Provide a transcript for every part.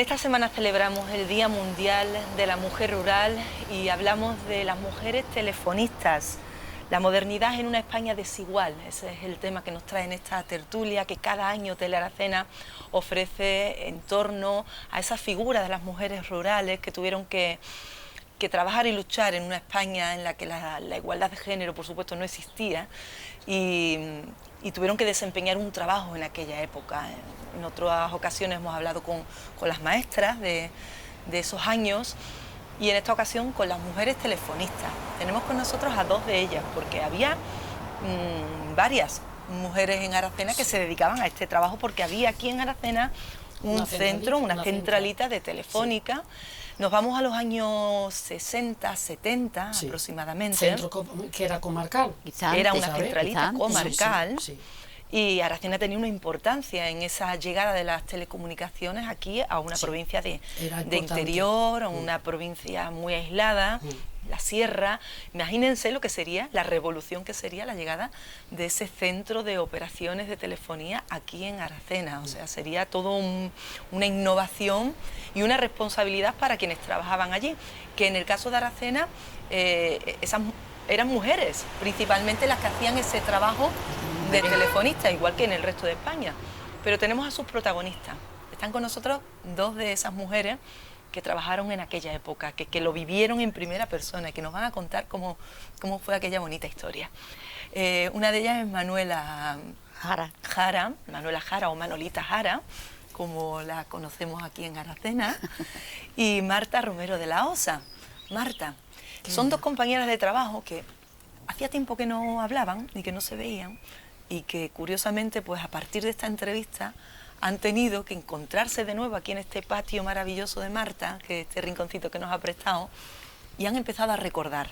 esta semana celebramos el Día Mundial de la Mujer Rural y hablamos de las mujeres telefonistas, la modernidad en una España desigual. Ese es el tema que nos trae en esta tertulia que cada año Telearacena ofrece en torno a esa figura de las mujeres rurales que tuvieron que trabajar y luchar en una España en la que la igualdad de género, por supuesto, no existía y tuvieron que desempeñar un trabajo en aquella época. En otras ocasiones hemos hablado con las maestras de esos años y en esta ocasión con las mujeres telefonistas. Tenemos con nosotros a dos de ellas porque había varias mujeres en Aracena que se dedicaban a este trabajo porque había aquí en Aracena un centro, una centralita de Telefónica. Sí. Nos vamos a los años 60, 70 sí, aproximadamente. Centro que era comarcal. Era una centralita comarcal. Sí, sí, sí. Y Aracena tenía una importancia en esa llegada de las telecomunicaciones aquí a una provincia de interior, a una provincia muy aislada, la sierra. Imagínense lo que sería, la revolución que sería la llegada de ese centro de operaciones de telefonía aquí en Aracena. O sea, sería todo una innovación y una responsabilidad para quienes trabajaban allí, que en el caso de Aracena esas eran mujeres, principalmente las que hacían ese trabajo de telefonista, igual que en el resto de España. Pero tenemos a sus protagonistas. Están con nosotros dos de esas mujeres que trabajaron en aquella época, que lo vivieron en primera persona y que nos van a contar cómo fue aquella bonita historia. Una de ellas es Manuela Jara, Manuela Jara o Manolita Jara, como la conocemos aquí en Aracena, y Marta Romero de la Osa. Marta, son dos compañeras de trabajo que hacía tiempo que no hablaban ni que no se veían y que curiosamente pues a partir de esta entrevista han tenido que encontrarse de nuevo aquí en este patio maravilloso de Marta, que este rinconcito que nos ha prestado, y han empezado a recordar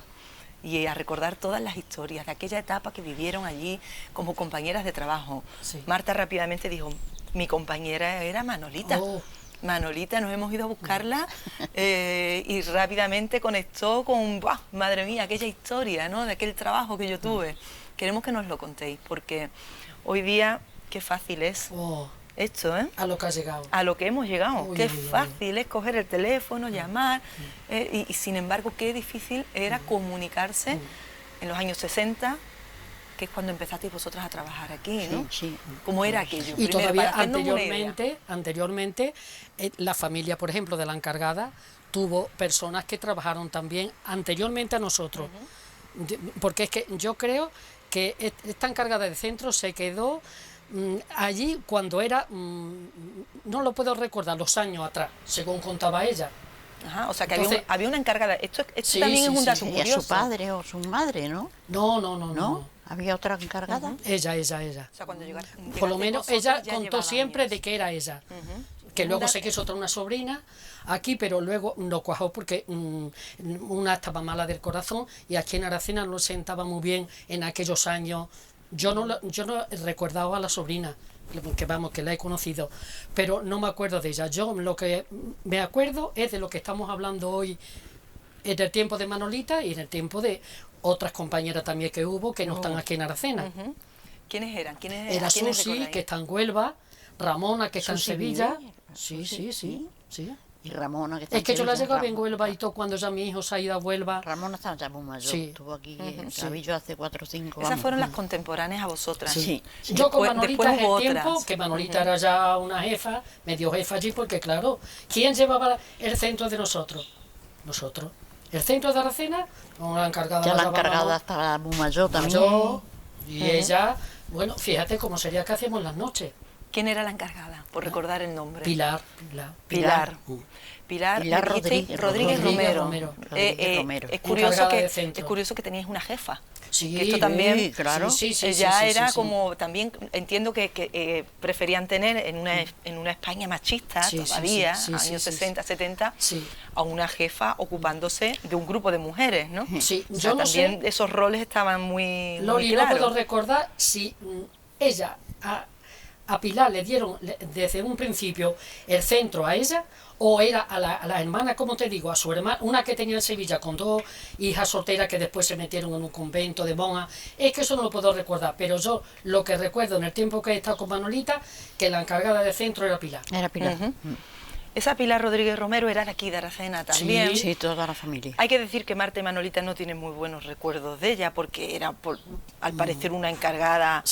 todas las historias de aquella etapa que vivieron allí como compañeras de trabajo. Sí. Marta rápidamente dijo, mi compañera era Manolita. Manolita, nos hemos ido a buscarla y rápidamente conectó con, ¡buah! Madre mía, aquella historia, ¿no? De aquel trabajo que yo tuve. Queremos que nos lo contéis, porque hoy día qué fácil es esto, ¿eh? A lo que has llegado. A lo que hemos llegado. Qué fácil es coger el teléfono, llamar, y sin embargo qué difícil era comunicarse en los años 60, que es cuando empezasteis vosotras a trabajar aquí, ¿no? Sí. ¿Cómo era aquello? Y primero, todavía anteriormente, la familia, por ejemplo, de la encargada, tuvo personas que trabajaron también anteriormente a nosotros. Porque es que yo creo que esta encargada de centro se quedó allí cuando era, no lo puedo recordar, los años atrás, según contaba ella. Ajá, o sea que entonces, había una encargada. Esto también es un dato curioso. ¿Sería su padre o su madre, no? No. ¿Había otra encargada? Ella. O sea, cuando por lo menos ella contó siempre de que era ella. Que luego se quiso otra una sobrina aquí, pero luego no cuajó porque una estaba mala del corazón y aquí en Aracena no se sentaba muy bien en aquellos años. Yo no recordaba a la sobrina, que la he conocido, pero no me acuerdo de ella. Yo lo que me acuerdo es de lo que estamos hablando hoy, en el tiempo de Manolita y en el tiempo de otras compañeras también que hubo que no están aquí en Aracena. ¿Quiénes eran? Era Susi, que está en Huelva, Ramona, que está en Sevilla. Sí. Y Ramona, que está es que yo la llegaba en Huelva y todo cuando ya mi hijo se ha ido a Huelva. Ramona estaba ya muy mayor, estuvo aquí en Sabillo hace 4 o 5 años. Esas fueron las contemporáneas a vosotras. Sí. Yo con Manolita en el tiempo, que Manolita era ya una jefa, medio jefa allí, porque claro, ¿quién llevaba el centro de nosotros? Nosotros. El centro de Aracena, la encargada. Ya la encargada estaba muy mayor también. Y ella, bueno, fíjate cómo sería que hacíamos las noches. ¿Quién era la encargada? Por recordar el nombre. Pilar Rodríguez Romero. Es curioso que teníais una jefa. Sí, que esto también, claro. Ella era como, también entiendo que preferían tener en una España machista todavía, años 60, 70, a una jefa ocupándose de un grupo de mujeres, ¿no? Sí, o sea, yo no también sé. Esos roles estaban muy Loli, claros. no puedo recordar si ella a Pilar le dieron desde un principio el centro a ella, o era a la hermana, como te digo, a su hermana, una que tenía en Sevilla con 2 hijas solteras que después se metieron en un convento de monjas. Es que eso no lo puedo recordar, pero yo lo que recuerdo en el tiempo que he estado con Manolita, que la encargada del centro era Pilar. Era Pilar. Esa Pilar Rodríguez Romero era de aquí, de Aracena también. Sí, toda la familia. Hay que decir que Marta y Manolita no tienen muy buenos recuerdos de ella, porque era, al parecer, una encargada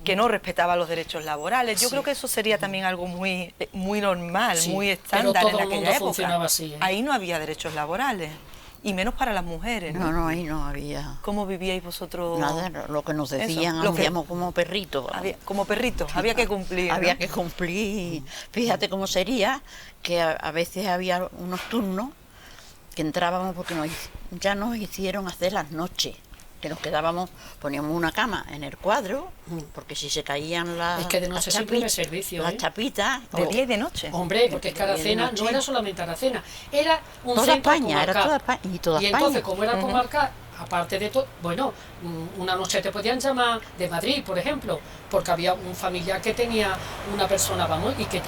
que no respetaba los derechos laborales. Yo creo que eso sería también algo muy normal, muy estándar en aquella época. Así, ¿eh? Ahí no había derechos laborales. Y menos para las mujeres, ¿no? No, ahí no había. ¿Cómo vivíais vosotros? Nada, lo que nos decían, hacíamos como perritos. Como perritos, había que cumplir. Había que cumplir. Fíjate cómo sería que a veces había unos turnos que entrábamos porque ya nos hicieron hacer las noches. Que nos quedábamos, poníamos una cama en el cuadro, porque si se caían las es que de noche siempre hay servicio, las chapitas. ¿De día y de noche? Hombre, porque es que Aracena no era solamente Aracena, era un toda centro España, comarcal. era toda España. Y Entonces, como era comarcal, aparte de todo, bueno, una noche te podían llamar de Madrid, por ejemplo, porque había un familiar que tenía una persona, vamos, y que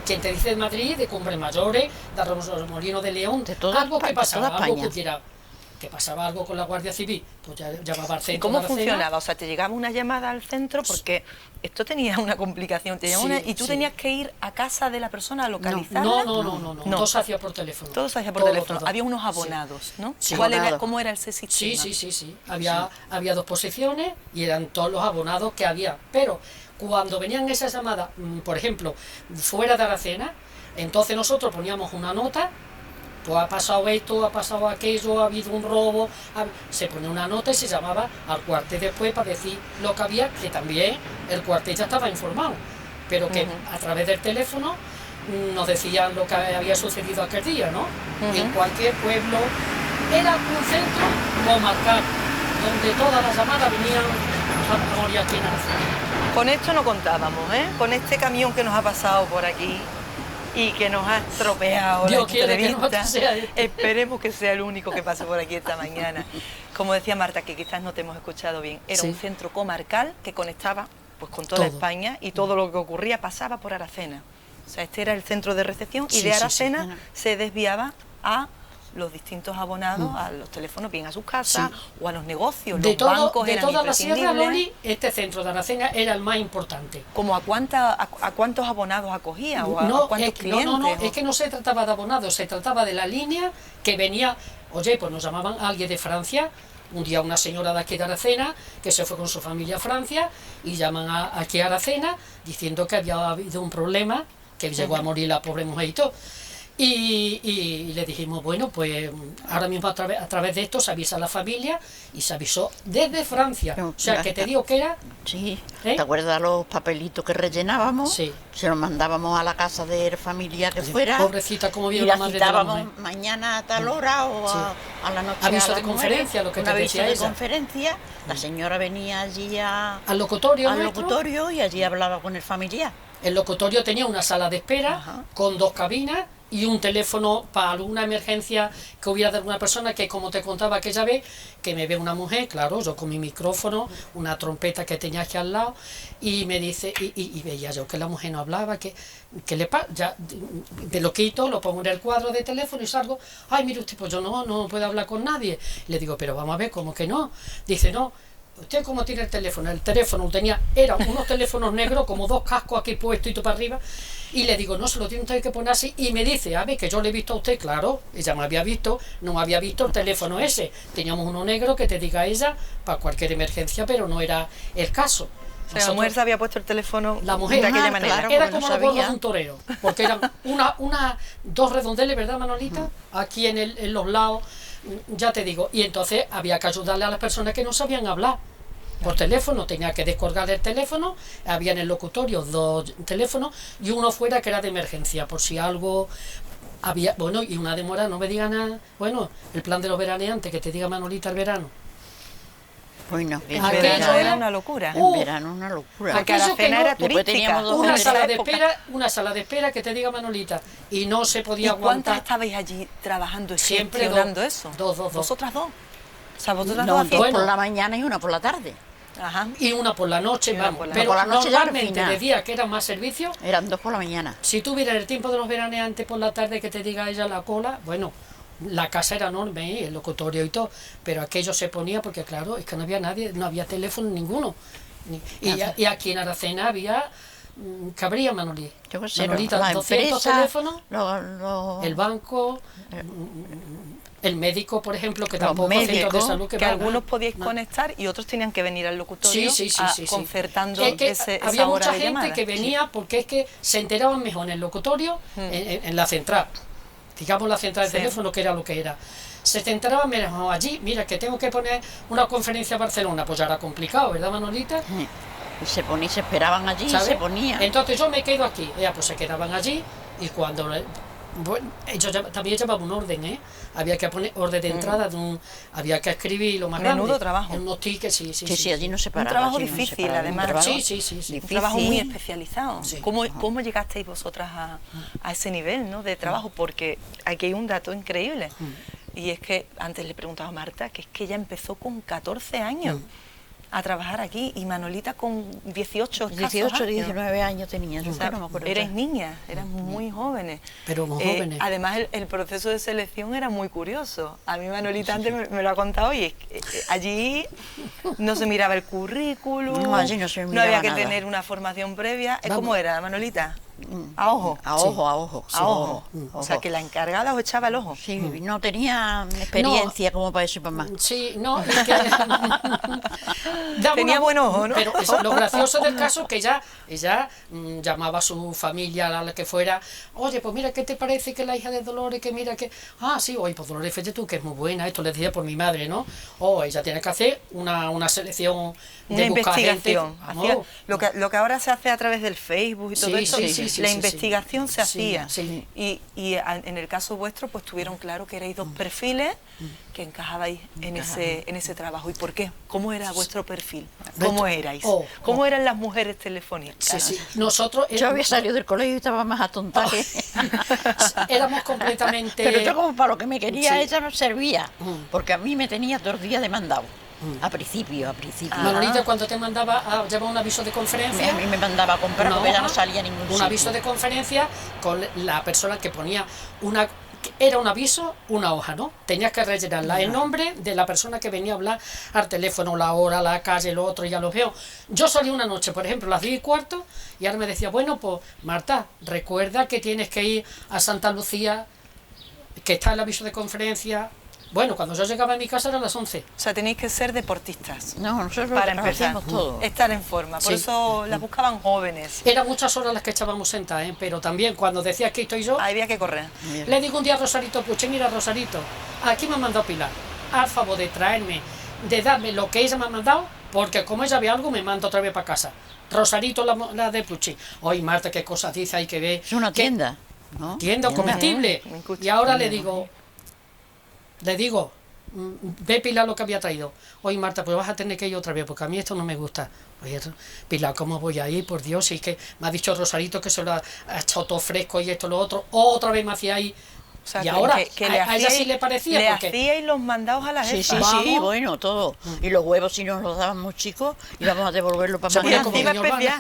quien te dice de Madrid, de Cumbres Mayores, de Arromolino de León, de toda algo que pasaba, toda algo España. que hubiera... que pasaba algo con la Guardia Civil, pues ya llamaba al centro. ¿Y cómo de Aracena. funcionaba? O sea, te llegaba una llamada al centro, porque esto tenía una complicación, y tú tenías que ir a casa de la persona a localizarla. No, todo se hacía por teléfono. Todo se hacía por teléfono. Había unos abonados, ¿no? Sí. ¿Cómo era ese sistema? Sí. Había dos posiciones y eran todos los abonados que había. Pero cuando venían esas llamadas, por ejemplo, fuera de Aracena, entonces nosotros poníamos una nota. Pues ha pasado esto, ha pasado aquello, ha habido un robo, se ponía una nota y se llamaba al cuartel después para decir lo que había, que también el cuartel ya estaba informado, pero que a través del teléfono nos decían lo que había sucedido aquel día, ¿no? En cualquier pueblo era un centro comarcal, donde todas las llamadas venían a morir aquí en Aracena. Con esto no contábamos, ¿eh? Con este camión que nos ha pasado por aquí y que nos ha estropeado la entrevista. Esperemos que sea el único que pase por aquí esta mañana. Como decía Marta, que quizás no te hemos escuchado bien, era un centro comarcal que conectaba pues con toda España, y todo lo que ocurría pasaba por Aracena. O sea, este era el centro de recepción, y de Aracena se desviaba a los distintos abonados, a los teléfonos, bien a sus casas o a los negocios. Los bancos eran toda la Sierra, imprescindibles. Loli, este centro de Aracena era el más importante. ¿Cómo a cuántos abonados acogía? ¿O a cuántos clientes? No, es que no se trataba de abonados, se trataba de la línea que venía. Oye, pues nos llamaban a alguien de Francia, un día una señora de aquí de Aracena, que se fue con su familia a Francia, y llaman aquí a Aracena diciendo que había habido un problema, que llegó a morir la pobre mujer y todo. Y le dijimos, bueno, pues ahora mismo a través de esto se avisa a la familia, y se avisó desde Francia. O sea, que te digo que era... Sí, ¿te acuerdas los papelitos que rellenábamos? Sí. Se los mandábamos a la casa de la familia que fuera. Pobrecita, como vio y la la madre de la citábamos mujer. mañana a tal hora o a la noche. Aviso a de las conferencia, 9, lo que un te aviso decía de ella. conferencia, la señora venía allí al locutorio y allí hablaba con el familiar. El locutorio tenía una sala de espera con 2 cabinas y un teléfono para alguna emergencia que hubiera de alguna persona, que como te contaba aquella vez, que me ve una mujer, claro, yo con mi micrófono, una trompeta que tenía aquí al lado, y me dice, y veía yo que la mujer no hablaba, que le pasa, ya me lo quito, lo pongo en el cuadro de teléfono y salgo, ay, mire usted, pues yo no puedo hablar con nadie. Le digo, pero vamos a ver, ¿cómo que no? Dice, no. ¿Usted cómo tiene el teléfono? El teléfono eran unos teléfonos negros, como 2 cascos aquí puestos y todo para arriba. Y le digo, no, se lo tiene usted que poner así. Y me dice, a ver, que yo le he visto a usted, claro, ella me había visto, no me había visto el teléfono ese. Teníamos uno negro que te diga ella para cualquier emergencia, pero no era el caso. O sea, la mujer se había puesto el teléfono la mujer, de aquella manera. Claro, era como no los gordos de un torero, porque eran 2 redondeles, ¿verdad, Manolita? Aquí en los lados, ya te digo. Y entonces había que ayudarle a las personas que no sabían hablar. Por teléfono, tenía que descolgar el teléfono, había en el locutorio 2 teléfonos y uno fuera que era de emergencia, por si algo había, bueno, y una demora, no me digan nada, bueno, el plan de los veraneantes, que te diga Manolita el verano. Bueno, en verano era una locura. En verano una locura. Porque Aracena era turística. Una sala de espera que te diga Manolita, y no se podía aguantar. ¿Cuántas aguantar. estabais allí trabajando y Siempre gestionando eso? Dos. ¿Vosotras 2? O sea, vosotras No, 2 2 por la mañana y 1 por la tarde. Ajá. Y una por la noche, vamos. por la Pero por la noche ya al normalmente final. de día, que eran más servicios, Eran 2 por la mañana. si tuviera el tiempo de los veraneantes por la tarde, que te diga ella la cola, bueno, la casa era enorme, el locutorio y todo, pero aquello se ponía porque, claro, es que no había nadie, no había teléfono ninguno. Y aquí en Aracena había ¿Qué habría, Manolí? Yo qué sé, Manolita, la 200 empresa, teléfonos, el banco, el médico, por ejemplo, que tampoco centros de salud que algunos podíais conectar y otros tenían que venir al locutorio concertando había esa hora mucha de gente llamada. que venía porque es que se enteraban mejor en el locutorio, en la central, digamos la central de teléfono, que era lo que era. Se enteraban mejor allí, mira que tengo que poner una conferencia a Barcelona, pues ya era complicado, ¿verdad, Manolita? Y se esperaban allí, ¿sabes? Y se ponían. Entonces yo me quedo aquí, pues se quedaban allí, y cuando ellos también llevaban un orden, había que poner orden de entrada, había que escribir lo más grande. Menudo trabajo. En unos tickets, sí, allí no se paraba. Un trabajo difícil, además. Un trabajo muy especializado. Sí. ¿Cómo llegasteis vosotras a ese nivel, ¿no?, de trabajo? Porque aquí hay un dato increíble. Y es que antes le preguntaba a Marta, que es que ella empezó con 14 años a trabajar aquí, y Manolita con 18 años. 19 años tenía, yo no me acuerdo. Erais niñas, eran muy jóvenes. Pero muy jóvenes. Además, el proceso de selección era muy curioso. A mí Manolita antes me lo ha contado, y allí no se miraba el currículum, no había que nada. tener una formación previa. ¿Cómo era, Manolita? A ojo. A ojo. Sí. A ojo. O sea, que la encargada os echaba el ojo. Sí, no tenía experiencia como para eso y para más. Sí, no, es que tenía buen ojo, ¿no? Pero lo gracioso del caso es que ella llamaba a su familia, a la que fuera, oye, pues mira, ¿qué te parece que la hija de Dolores, que mira que... Ah, sí, oye, pues Dolores, fíjate tú, que es muy buena, esto le decía por mi madre, ¿no? Ella tiene que hacer una selección de una investigación. Gente, lo que ahora se hace a través del Facebook y todo eso, la investigación se hacía. Y en el caso vuestro, pues tuvieron claro que erais dos perfiles que encajabais en ese trabajo. ¿Y por qué? ¿Cómo era vuestro perfil? ¿Cómo erais? ¿Cómo eran las mujeres telefonistas? Nosotros... Yo había salido del colegio y estaba más atontada que... Éramos completamente... Pero yo, como para lo que me quería, ella no servía, porque a mí me tenía 2 días demandado. A principio. Manolita, cuando te mandaba a llevar un aviso de conferencia... A mí me mandaba a comprar porque ya no salía ningún sitio. Un aviso de conferencia con la persona que ponía una... Era un aviso, una hoja, ¿no? Tenías que rellenarla, el nombre de la persona que venía a hablar al teléfono, la hora, la calle, lo otro, ya lo veo. Yo salí una noche, por ejemplo, a las 10:15, y ahora me decía, bueno, pues Marta, recuerda que tienes que ir a Santa Lucía, que está el aviso de conferencia. Bueno, cuando yo llegaba a mi casa eran las 11. O sea, tenéis que ser deportistas. No, nosotros para empezar, todo. Estar en forma. Por eso las buscaban jóvenes. Eran muchas horas las que estábamos sentadas, pero también cuando decía que estoy yo... Había que correr. Le digo un día a Rosarito Puche, mira Rosarito, aquí me ha mandado Pilar, al favor de traerme, de darme lo que ella me ha mandado, porque como ella ve algo me manda otra vez para casa. Rosarito, la de Puche. Oye, Marta, qué cosas dice, hay que ver. Es una tienda, ¿no? Tienda comestible. Y ahora le digo, ve Pilar lo que había traído. Oye, Marta, pues vas a tener que ir otra vez, porque a mí esto no me gusta. Oye, Pilar, ¿cómo voy a ir? Por Dios, y que me ha dicho Rosarito que se lo ha echado todo fresco y esto, lo otro. Otra vez me hacía ahí. O sea, y ahora, a ella sí le parecía. Le hacíais los mandados a la jefa. Sí, bueno, todo. Y los huevos, si nos los daban muy chicos, íbamos a devolverlo para más grande.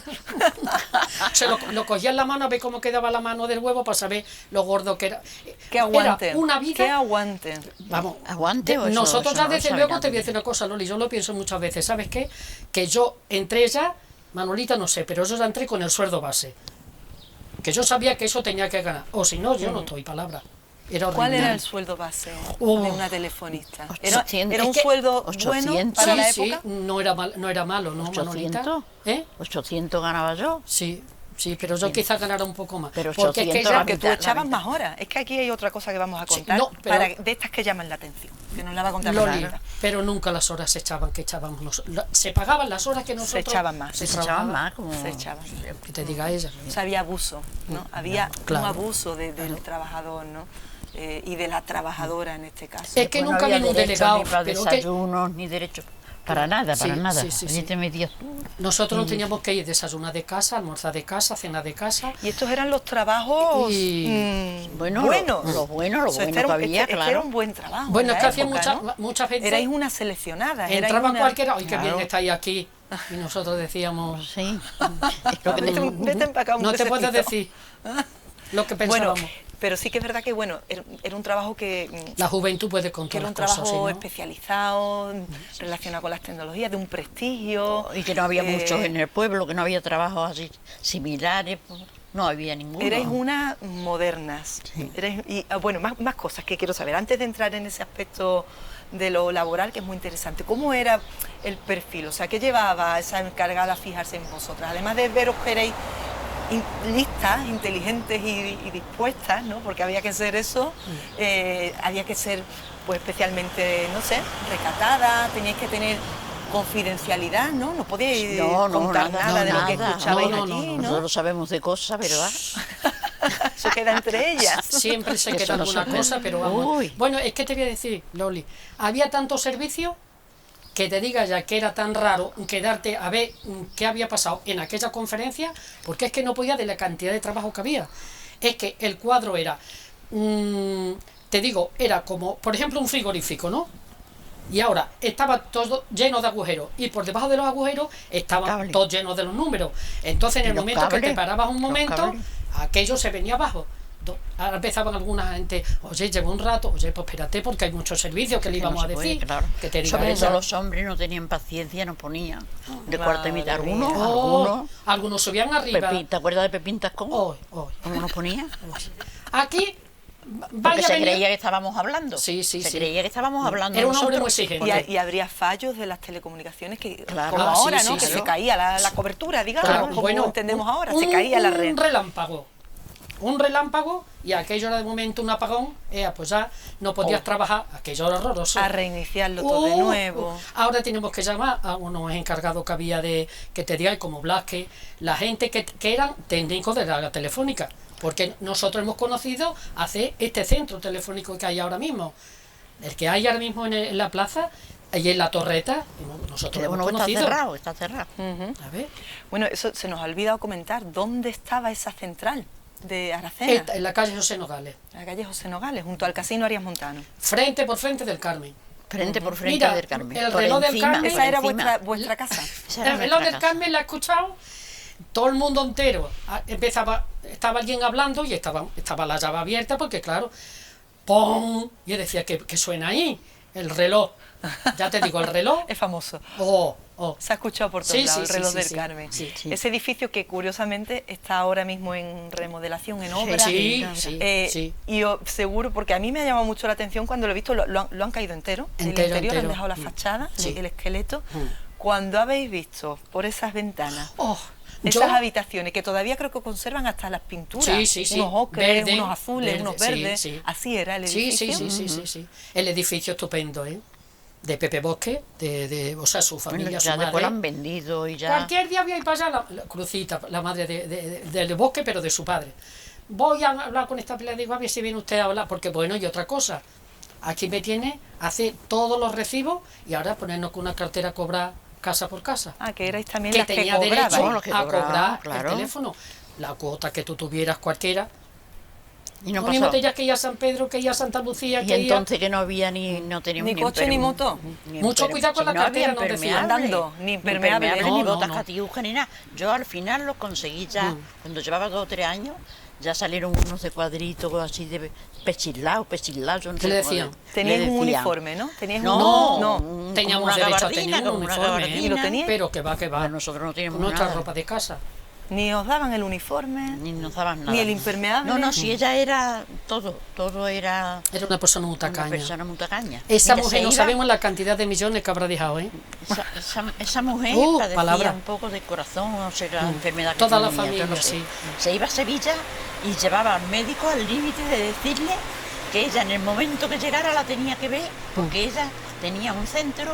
Se lo cogía en la mano a ver cómo quedaba la mano del huevo para saber lo gordo que era. Que aguanten. Era una vida. Que aguanten. Vamos, aguante. Nosotros ya desde luego te voy a decir una cosa, Loli, yo lo pienso muchas veces. ¿Sabes qué? Que yo entré ya, Manolita no sé, pero yo ya entré con el sueldo base. Que yo sabía que eso tenía que ganar. O si no, yo no doy palabra. ¿Cuál era el sueldo base de una telefonista? ¿Era un sueldo 800, bueno para la época? Sí, no era malo, ¿no, 800, Manolita? 800 ganaba yo. Sí, pero yo quizás ganara un poco más. Pero porque es que tú echabas más horas. Es que aquí hay otra cosa que vamos a contar, de estas que llaman la atención, que nos la va a contar Loli, pero nunca las horas se echaban que echábamos nosotros. Se pagaban las horas que nosotros... Se echaban más. Se echaban más. Se echaban. Que te diga ella. O sea, había abuso, ¿no? Había un abuso del trabajador, ¿no? Y de la trabajadora en este caso. Es que nunca había un delegado. Ni para desayunos, ni derechos. Para nada. Sí. Te metías tú. Nosotros nos teníamos que ir desayunar de casa, almorzar de casa, cenar de casa. Y estos eran los trabajos buenos. Lo bueno que había, claro. Era un buen trabajo. Bueno, es que hacía muchas veces... Erais una seleccionada. Entraba cualquiera, ¡ay, qué bien estáis aquí! Y nosotros decíamos... Sí. Vete para acá, no te puedes decir lo que pensábamos. Bueno, Pero sí que es verdad que, bueno, era un trabajo que... La juventud puede contar las cosas. Era un trabajo especializado, relacionado con las tecnologías, de un prestigio. Y que no había muchos en el pueblo, que no había trabajos así similares, pues, no había ninguno. Erais unas modernas. Sí. Y bueno, más cosas que quiero saber. Antes de entrar en ese aspecto de lo laboral, que es muy interesante, ¿cómo era el perfil? O sea, ¿qué llevaba esa encargada a fijarse en vosotras? Además de veros que erais listas, inteligentes y dispuestas, ¿no? Porque había que ser eso, había que ser, pues, especialmente, no sé, recatada, teníais que tener confidencialidad, ¿no? No podíais contar nada de lo que escuchabais allí, ¿no? Nosotros sabemos de cosas, ¿verdad? Eso queda entre ellas. Siempre se queda alguna cosa, pero vamos. Uy. Bueno, es que te voy a decir, Loli, había tanto servicio que te diga ya que era tan raro quedarte a ver qué había pasado en aquella conferencia, porque es que no podía de la cantidad de trabajo que había. Es que el cuadro era, te digo, era como, por ejemplo, un frigorífico, ¿no? Y ahora estaba todo lleno de agujeros, y por debajo de los agujeros estaban todos llenos de los números. Entonces, en el momento que te parabas un momento, aquello se venía abajo. Ahora empezaban alguna gente, oye, llevo un rato, oye, pues espérate, porque hay muchos servicios que le íbamos a decir. Claro. Que te sobre todo los hombres no tenían paciencia, no ponían de cuarto y mitad. Algunos subían arriba. ¿Te acuerdas de Pepín Tascón? ¿Cómo nos ponía? Aquí, porque se creía que estábamos hablando. Sí. Se creía que estábamos hablando. Era un hombre muy exigente. Y habría fallos de las telecomunicaciones que, como ahora, ¿no? Que se caía la cobertura, digamos, como entendemos ahora, se caía la red. Un relámpago, y aquello era de momento un apagón, pues ya no podías trabajar, aquello era horroroso. A reiniciarlo todo de nuevo. Ahora tenemos que llamar a unos encargados que había que te diga, como Blasque, la gente que eran técnicos de la telefónica, porque nosotros hemos conocido hace este centro telefónico que hay ahora mismo, el que hay ahora mismo en la plaza, y en la torreta, nosotros lo hemos conocido. Está cerrado. A ver. Bueno, eso se nos ha olvidado comentar, ¿dónde estaba esa central de Aracena? En la calle José Nogales. La calle José Nogales, junto al Casino Arias Montano. Frente por frente del Carmen. Frente por frente del Carmen. El reloj del Carmen. Esa era vuestra casa. El reloj del Carmen la he escuchado, todo el mundo entero. Estaba alguien hablando y estaba la llave abierta, porque claro, ¡pum! Y yo decía, ¿qué suena ahí? El reloj. Ya te digo, el reloj. Es famoso. Se ha escuchado por todos lados, el reloj del Carmen. Sí. Ese edificio que curiosamente está ahora mismo en remodelación, en obra. Sí. Y yo seguro, porque a mí me ha llamado mucho la atención cuando lo he visto, lo han caído entero. El interior han dejado la fachada, el esqueleto. Cuando habéis visto por esas ventanas esas habitaciones que todavía creo que conservan hasta las pinturas, unos ocres, unos azules, unos verdes, así era el edificio. Sí. El edificio estupendo, de Pepe Bosque, o sea, su familia, su madre. Después lo han vendido y ya. Cualquier día voy a ir para allá, la Crucita, la madre del Bosque, pero de su padre. Voy a hablar con esta pelea, digo, a ver si viene usted a hablar, porque bueno, y otra cosa, aquí me tiene, hace todos los recibos, y ahora ponernos con una cartera a cobrar casa por casa. Que erais también que las tenía que derecho cobraban. a cobrar el teléfono, la cuota que tú tuvieras cualquiera. Y no mismo tenías que ir a San Pedro, que ir a Santa Lucía, y entonces que no había no teníamos ni coche ni moto. Mucho cuidado con la cartera, no decían andando, ni impermeable, ni botas catiujas ni nada. Yo al final lo conseguí ya, cuando llevaba 2 o 3 años, ya salieron unos de cuadritos así de pechilados. ¿Qué le decían? Teníais un uniforme, ¿no? No, teníamos derecho a tener un uniforme, ¿Y lo teníais? Pero que va. Nosotros no teníamos nuestra ropa de casa. Ni os daban el uniforme, ni nos daban nada, ni el impermeable. No, si ella era todo era. Era una persona muy tacaña. Esa mujer, no sabemos la cantidad de millones que habrá dejado, Esa mujer padecía un poco de corazón, o sea, la enfermedad que toda tenía, la familia, sí. Se iba a Sevilla y llevaba al médico al límite de decirle que ella en el momento que llegara la tenía que ver, porque ella tenía un centro.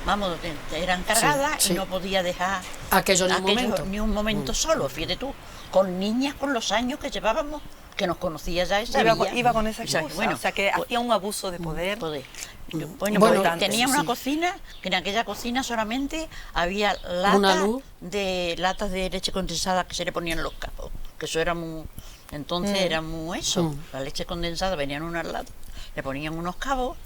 Vamos, era encargada y no podía dejar aquello ni un momento solo, fíjate tú, con niñas con los años que llevábamos, que nos conocía ya esa iba con esa cosa, o sea que hacía un abuso de poder. Bueno, tenía una cocina, que en aquella cocina solamente había latas de leche condensada que se le ponían en los cabos, que eso era muy, entonces era muy eso, la leche condensada venía en unas latas, le ponían unos cabos.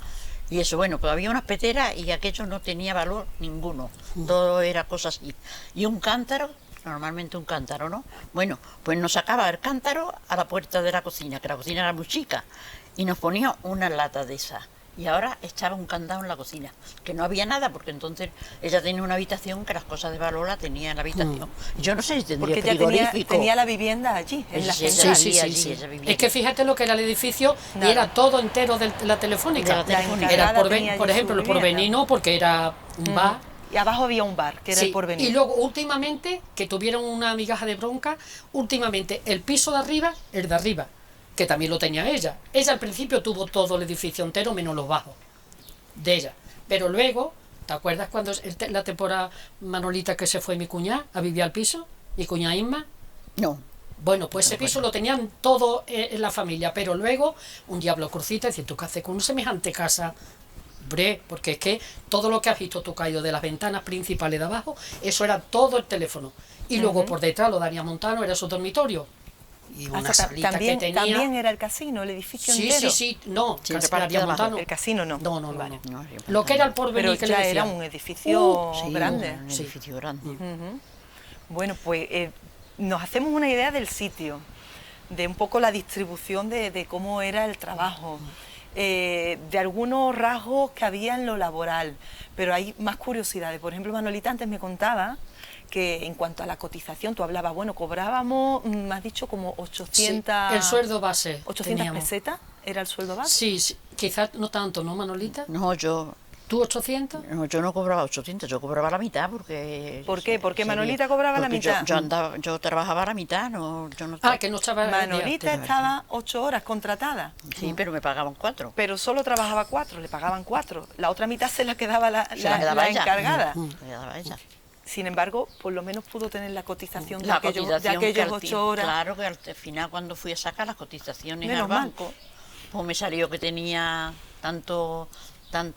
Y eso, bueno, pues había unas peteras y aquello no tenía valor ninguno. Todo era cosas así. Y un cántaro normalmente un cántaro, ¿no? Bueno, pues nos sacaba el cántaro a la puerta de la cocina, que la cocina era muy chica, y nos ponía una lata de esas. Y ahora echaba un candado en la cocina, que no había nada, porque entonces ella tenía una habitación que las cosas de valor la tenía en la habitación. Yo no sé si tendría porque ella tenía la vivienda allí, en la central. Sí. Es que fíjate lo que era el edificio, y era todo entero de la Telefónica. Era por ejemplo, el Porvenir no, porque era un bar. Y abajo había un bar, que era el Porvenir. Y luego, últimamente, que tuvieron una migaja de bronca, últimamente el piso de arriba, el de arriba, que también lo tenía ella. Ella al principio tuvo todo el edificio entero, menos los bajos de ella. Pero luego, ¿te acuerdas cuando la temporada Manolita que se fue mi cuñada a vivir al piso? Mi cuñada Isma. No. Bueno, pues ese piso lo tenían todo en la familia, pero luego un diablo crucita dice, ¿tú qué haces con una semejante casa? Bre, porque es que todo lo que has visto tú caído de las ventanas principales de abajo, eso era todo el teléfono. Y luego por detrás lo Daniel Montano era su dormitorio. Y una salita también, que tenía. También era el casino, el edificio entero. Sí, no, el casino no. No. Lo que era el Porvenir, pero ya era un edificio grande. Un edificio grande. Bueno, pues nos hacemos una idea del sitio, de un poco la distribución de cómo era el trabajo, de algunos rasgos que había en lo laboral, pero hay más curiosidades. Por ejemplo, Manolita antes me contaba que en cuanto a la cotización, tú hablabas, bueno, cobrábamos, me has dicho, como 800... el sueldo base. 800 pesetas era el sueldo base. Sí, quizás no tanto, ¿no, Manolita? No, yo... ¿Tú 800? No, yo no cobraba 800, yo cobraba la mitad porque... ¿Por qué? ¿Porque Manolita cobraba la mitad? Yo trabajaba a la mitad, yo no... Que no estaba... Manolita estaba 8 horas contratada. Sí, pero me pagaban 4. Pero solo trabajaba 4, le pagaban 4. La otra mitad se la quedaba la encargada. Se la quedaba ella. Sin embargo, por lo menos pudo tener la cotización de aquellos 8 horas. Claro, que al final cuando fui a sacar las cotizaciones al banco, pues me salió que tenía tantos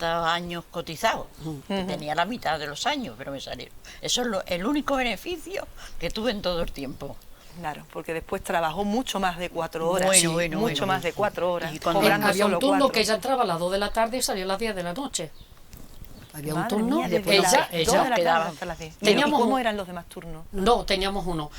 años cotizados, que tenía la mitad de los años, pero me salieron. Eso es el único beneficio que tuve en todo el tiempo. Claro, porque después trabajó mucho más de 4 horas. Mucho más de 4 horas. Y había un turno que ella entraba a las 2 de la tarde y salía a las 10 de la noche. Había un turno, ella quedaba hasta las 10. Teníamos, ¿cómo eran los demás turnos? No, teníamos uno.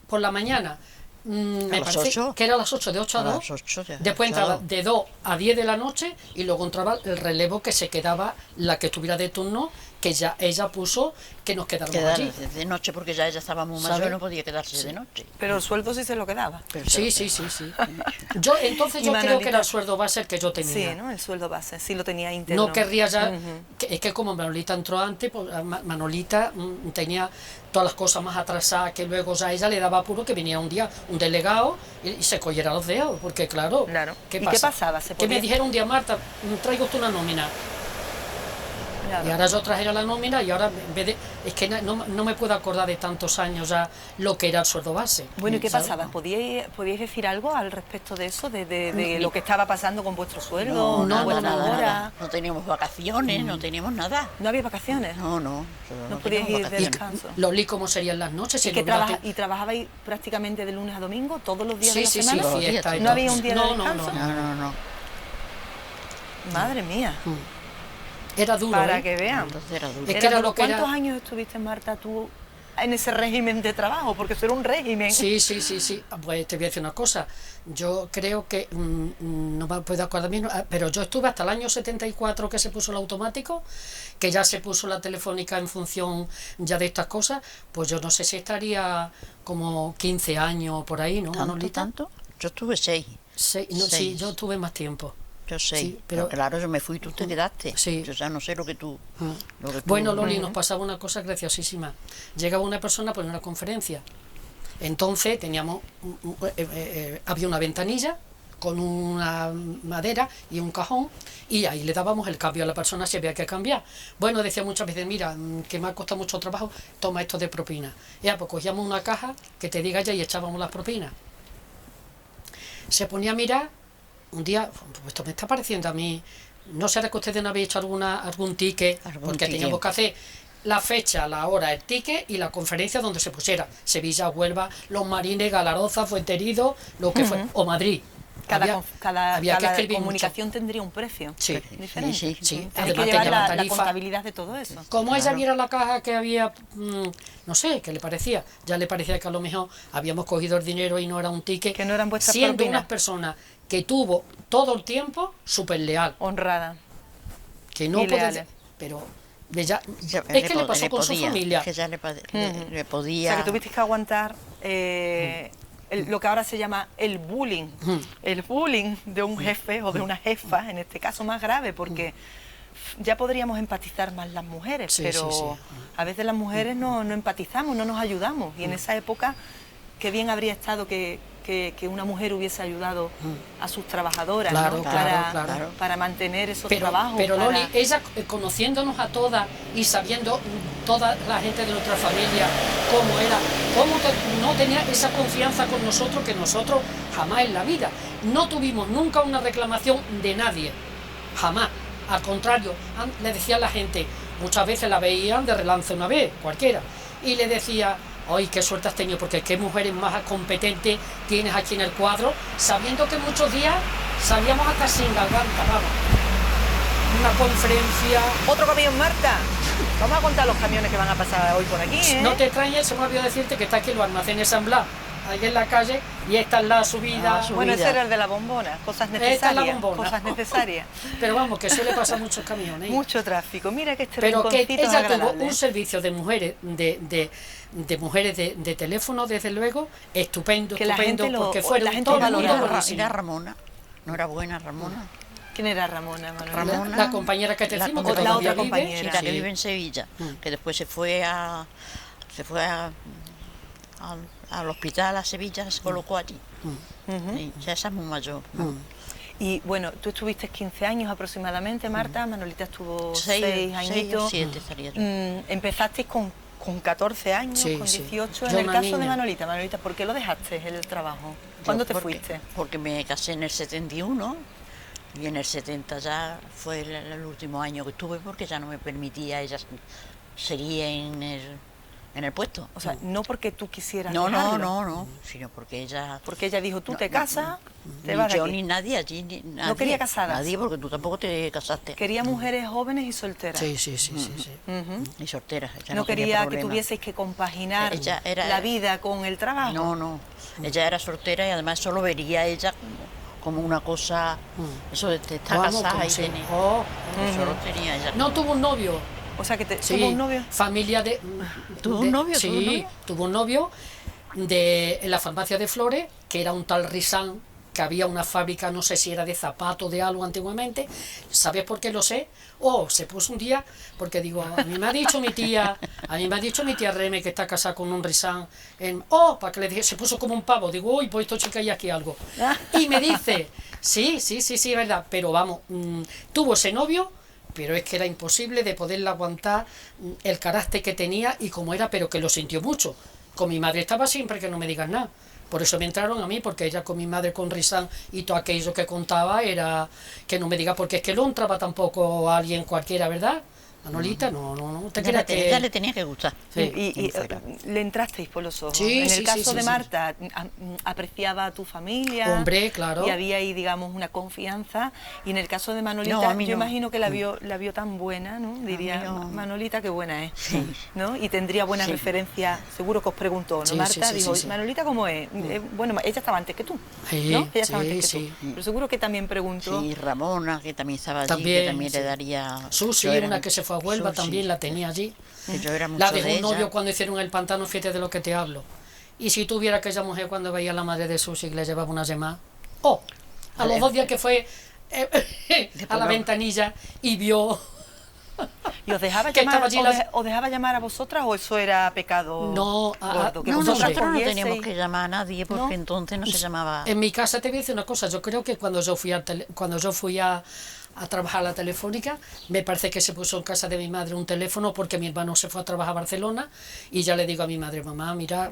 Por la mañana, me parece que era a las 8, de 8 a 2. Después entraba de 2 a 10 de la noche y luego entraba el relevo que se quedaba, la que estuviera de turno, que ya ella puso que nos quedáramos allí. De noche, porque ya ella estaba muy mayor, no podía quedarse de noche. Pero el sueldo sí se lo quedaba. Sí. Yo creo que era el sueldo base el que yo tenía. Sí, ¿no? El sueldo base, sí lo tenía interno. No querría ya... Es que como Manolita entró antes, pues Manolita tenía todas las cosas más atrasadas, que luego ya ella le daba apuro que viniera un día un delegado y se cogiera los dedos, porque claro. ¿Qué pasaba? Que me dijera un día, Marta, traigo usted una nómina. Y ahora yo trajera la nómina y ahora en vez de... Es que no me puedo acordar de tantos años ya lo que era el sueldo base. Bueno, ¿y qué pasaba? ¿Podíais decir algo al respecto de eso? ¿De lo que estaba pasando con vuestro sueldo? Nada. No teníamos vacaciones, no teníamos nada. ¿No había vacaciones? No. No podíais ir de descanso. Lo li como serían las noches. ¿Y trabajabais prácticamente de lunes a domingo, todos los días de la semana? Sí, fiesta. ¿No había un día de descanso? No. Madre mía. Era duro. Para que vean. ¿Cuántos años estuviste, Marta, tú en ese régimen de trabajo? Porque eso era un régimen. Sí. Pues te voy a decir una cosa. Yo creo que, no me puedo acordar bien, pero yo estuve hasta el año 74 que se puso el automático, que ya se puso la telefónica en función ya de estas cosas, pues yo no sé si estaría como 15 años por ahí, ¿no? ¿Tanto? Yo estuve 6. Sí, yo tuve más tiempo. Yo sé, sí, pero claro, yo me fui y tú te quedaste. Sí. Yo ya no sé lo que tú... Bueno, Loli, nos pasaba una cosa graciosísima. Llegaba una persona por una conferencia. Entonces teníamos... había una ventanilla con una madera y un cajón, y ahí le dábamos el cambio a la persona si había que cambiar. Bueno, decía muchas veces, mira, que me ha costado mucho trabajo, toma esto de propina. Ya, pues cogíamos una caja que te diga ya y echábamos las propinas. Se ponía a mirar. Un día, pues esto me está pareciendo a mí, no sé que ustedes no habéis hecho algún ticket, porque teníamos que hacer la fecha, la hora, el ticket y la conferencia donde se pusiera Sevilla, Huelva, Los Marines, Galaroza, Fuenterido, lo que fue, o Madrid. Cada había que escribir comunicación tendría un precio diferente. Sí. Hay que llevar la contabilidad de todo eso. Como ella viera la caja que había, no sé, ¿qué le parecía? Ya le parecía que a lo mejor habíamos cogido el dinero y no era un ticket. Que no eran vuestras siendo propinas. una persona que tuvo todo el tiempo súper leal. Honrada. Que no puede... Pero... es que le pasó con su familia. Que ya le podía... O sea, que tuvisteis que aguantar lo que ahora se llama el bullying. El bullying de un jefe o de una jefa, en este caso más grave, porque ya podríamos empatizar más las mujeres, pero a veces las mujeres no empatizamos, no nos ayudamos. Y en esa época, qué bien habría estado que una mujer hubiese ayudado a sus trabajadoras, claro, ¿no? claro. Para mantener esos trabajos. Pero Loli, ella conociéndonos a todas y sabiendo toda la gente de nuestra familia cómo era, no tenía esa confianza con nosotros, que nosotros jamás en la vida no tuvimos nunca una reclamación de nadie, jamás. Al contrario, le decía a la gente, muchas veces la veían de relance una vez, cualquiera, y le decía: ¡ay, qué suerte has tenido! Porque qué mujeres más competentes tienes aquí en el cuadro, sabiendo que muchos días salíamos hasta sin garganta, vamos. Una conferencia... Otro camión, Marta. Vamos a contar los camiones que van a pasar hoy por aquí, ¿eh? No te extrañes, se me olvidó decirte que está aquí los almacenes San Blas, ahí en la calle, y esta es la subida. Bueno, ese era el de la bombona, cosas necesarias. Esta es la bombona. Cosas necesarias. Pero vamos, que suele pasar muchos camiones. Mucho tráfico. Mira que este pero que rinconcito es ella tuvo agradable. un servicio de mujeres, de mujeres de teléfono, desde luego, estupendo, Que la gente porque fueron la gente todo el mundo Era buenísimo. Ramona, no era buena Ramona. ¿Quién era Ramona, Manuel? Ramona, La compañera que te decimos, que la todavía otra vive, compañera. la que vive en Sevilla, que después se fue al hospital a Sevilla, se colocó allí. Y ya esa es muy mayor. Y bueno, tú estuviste 15 años aproximadamente, Marta. Manolita estuvo 6 añitos. 6 o 7 estaría yo. Empezasteis con 14 años, Sí, con sí. 18. Yo En el una caso de niña. Manolita, ¿por qué lo dejaste el trabajo? ¿Cuándo te fuiste? Porque me casé en el 71 y en el 70 ya fue el último año que estuve, porque ya no me permitía ella seguir en el puesto. O sea, no porque tú quisieras No, dejarlo. sino porque ella... Porque ella dijo, tú te casas, te ni vas de yo aquí. ni nadie allí, nadie, quería casadas. Nadie, porque tú tampoco te casaste. Quería mujeres jóvenes y solteras. Sí. Y solteras. Ella No tenía quería que problema. tuvieseis que compaginar Ella era- la vida con el trabajo. No. Ella era soltera y además solo vería ella como una cosa... Eso de estar Vamos, casada como y si- tener... oh. Solo tenía ella. No tuvo un novio. O sea, que Sí, tuvo un novio. familia de... ¿Tuvo un novio? Sí, ¿Tuvo un novio? tuvo un novio en la farmacia de Flores, que era un tal Rizán, que había una fábrica, no sé si era de zapatos, de algo antiguamente. ¿Sabes por qué lo sé? Se puso un día, porque digo, a mí me ha dicho mi tía Reme, que está casada con un Rizán, para que le dije, se puso como un pavo. Digo, uy, pues esto chica hay aquí algo. Y me dice, sí, es verdad, pero vamos, tuvo ese novio, pero es que era imposible de poderla aguantar el carácter que tenía y cómo era, pero que lo sintió mucho. Con mi madre estaba siempre que no me digas nada. Por eso me entraron a mí, porque ella con mi madre, con Rizán y todo aquello que contaba era que no me diga, porque es que no entraba tampoco a alguien cualquiera, ¿verdad? Manolita, no te creas que... Ella le tenía que gustar. Sí. Y le entrasteis por los ojos. Sí, en el sí, caso sí, de sí. Marta, apreciaba a tu familia. Hombre, claro. Y había ahí, digamos, una confianza. Y en el caso de Manolita, No, a mí yo no. imagino que la vio tan buena, ¿no? Diría, mí no. Manolita, qué buena es. ¿No? Y tendría buenas referencias. Seguro que os preguntó, ¿no? Sí, Marta sí, dijo, sí. Manolita, ¿cómo es? Bueno, ella estaba antes que tú. Sí, ¿No? Ella estaba sí, antes que sí. tú. Pero seguro que también preguntó. Sí, Ramona, que también estaba allí, También, que también sí. le daría... Susi, yo era una mucho- que se fue a Huelva, Susi, también la tenía allí. que yo era mucho La dejó de un novio ella. cuando hicieron el pantano, fíjate de lo que te hablo. Y si tuviera aquella mujer cuando veía a la madre de Susi que le llevaba una llamada, a los 2 días que fue a la ventanilla y vio... ¿Y os dejaba que llamar, estaba allí os dejaba llamar a vosotras o eso era pecado No, gordo? Que No, vosotras nosotros no cogieseis- teníamos que llamar a nadie, porque ¿No? entonces no se llamaba... En mi casa te voy a decir una cosa, yo creo que cuando yo fui a trabajar a la telefónica, me parece que se puso en casa de mi madre un teléfono porque mi hermano se fue a trabajar a Barcelona y ya le digo a mi madre, mamá, mira,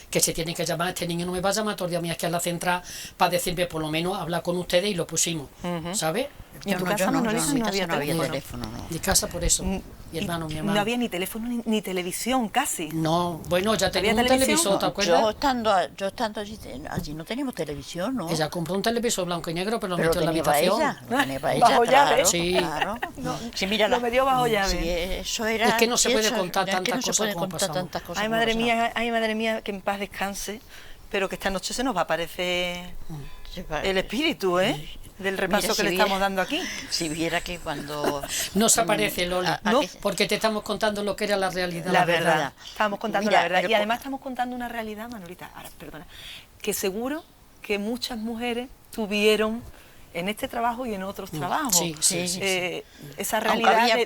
que se tiene que llamar, este niño no me va a llamar todo el día, es que a la central para decirme por lo menos hablar con ustedes y lo pusimos, ¿sabes? ¿Y en tu casa, Manolita, en mi no casa había no había teléfono? teléfono, no. Mi casa por eso. mi hermano, mi hermano. No había ni teléfono ni televisión casi. No, bueno, ya tenía un televisor, ¿te acuerdas? Yo estando allí no teníamos televisión, ¿no? Ella compró un televisor blanco y negro, pero lo metió en la para habitación. ella, lo tenía para ella, Bajo llave. claro, Sí. claro. Sí, mira, Lo metió bajo llave. Sí, eso era, Es que no se puede eso, contar es que tantas no se cosas puede como contar pasamos. tantas cosas Ay, como madre mía, que en paz descanse, pero que esta noche se nos va a aparecer pasaban. el espíritu, del repaso Mira, que le estamos dando aquí. Si viera que cuando... No se aparece, Loli, no, porque te estamos contando lo que era la realidad. La verdad. Estamos contando Mira, la verdad. pero Y además estamos contando una realidad, Manolita, ahora, perdona, que seguro que muchas mujeres tuvieron en este trabajo y en otros trabajos. Sí. Esa Aunque realidad había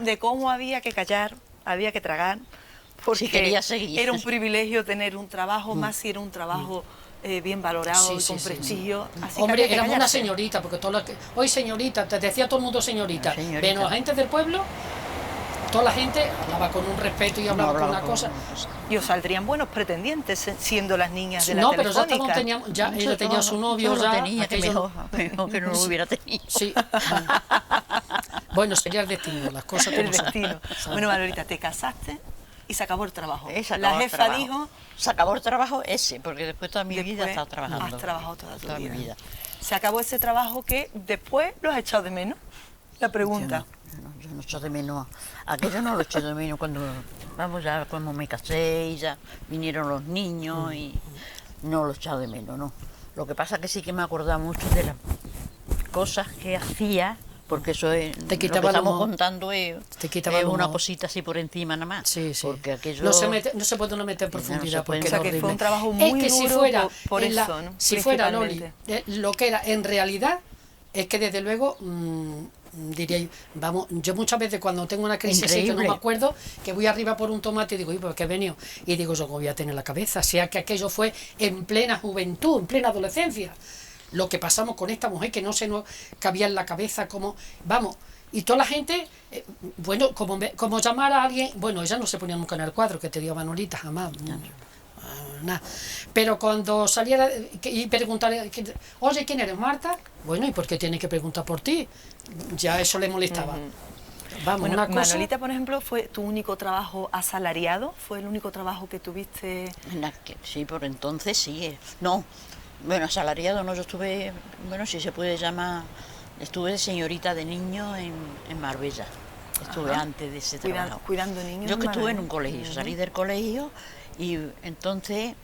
de cómo había que callar, había que tragar, porque Si quería seguir. era un privilegio tener un trabajo, más si era un trabajo bien valorado y con Sí. prestigio. Así que Hombre, había que éramos una callarse. señorita, porque hoy señorita, te decía todo el mundo señorita. Señorita. Pero la gente del pueblo, toda la gente hablaba con un respeto y hablaba con una cosa. Y os saldrían buenos pretendientes siendo las niñas de la No, pero ya telefónica. ella tenía su novio, yo ya. lo tenía, que aquello mejor que no lo hubiera tenido. Sí. Bueno, sería el destino, las cosas El como son. destino. Bueno, Manolita, te casaste y se acabó el trabajo. Se La acabó el jefa trabajo. dijo... Se acabó el trabajo ese, porque después toda mi vida he estado trabajando. Has trabajado toda tu mi vida. Se acabó ese trabajo que después lo has echado de menos. La pregunta. Yo no echo de menos. Aquello no lo echo de menos cuando, vamos, ya cuando me casé y ya vinieron los niños y no lo he echado de menos, no. Lo que pasa que sí que me acordaba mucho de las cosas que hacía, porque eso es, lo que estamos contando es una cosita así por encima nada más. Sí. Porque aquello... No se puede uno meter en profundidad, porque O sea, era que fue horrible. un trabajo muy es que duro si fuera, por eso, ¿no? Si fuera, Loli, Principalmente. lo que era en realidad, es que desde luego... diría yo, vamos, yo muchas veces cuando tengo una crisis así que no me acuerdo, que voy arriba por un tomate y digo, ¿por qué he venido? Y digo, yo cómo voy a tener la cabeza, sea que aquello fue en plena juventud, en plena adolescencia. Lo que pasamos con esta mujer que no se nos cabía en la cabeza, como, vamos, y toda la gente, bueno, como llamar a alguien, bueno, ella no se ponía nunca en el cuadro, que te digo Manolita, jamás. Nada. Pero cuando saliera y preguntara, oye, ¿quién eres, Marta? Bueno, ¿y por qué tiene que preguntar por ti? Ya eso le molestaba. Vamos, Bueno, una cosa... Manolita, por ejemplo, ¿fue tu único trabajo asalariado? ¿Fue el único trabajo que tuviste? Sí, por entonces sí. No, bueno, asalariado no, yo estuve, bueno, si se puede llamar, estuve de señorita de niño en Marbella. Estuve antes de ese trabajo. Cuidando niños. Yo que estuve en un colegio, salí del colegio y entonces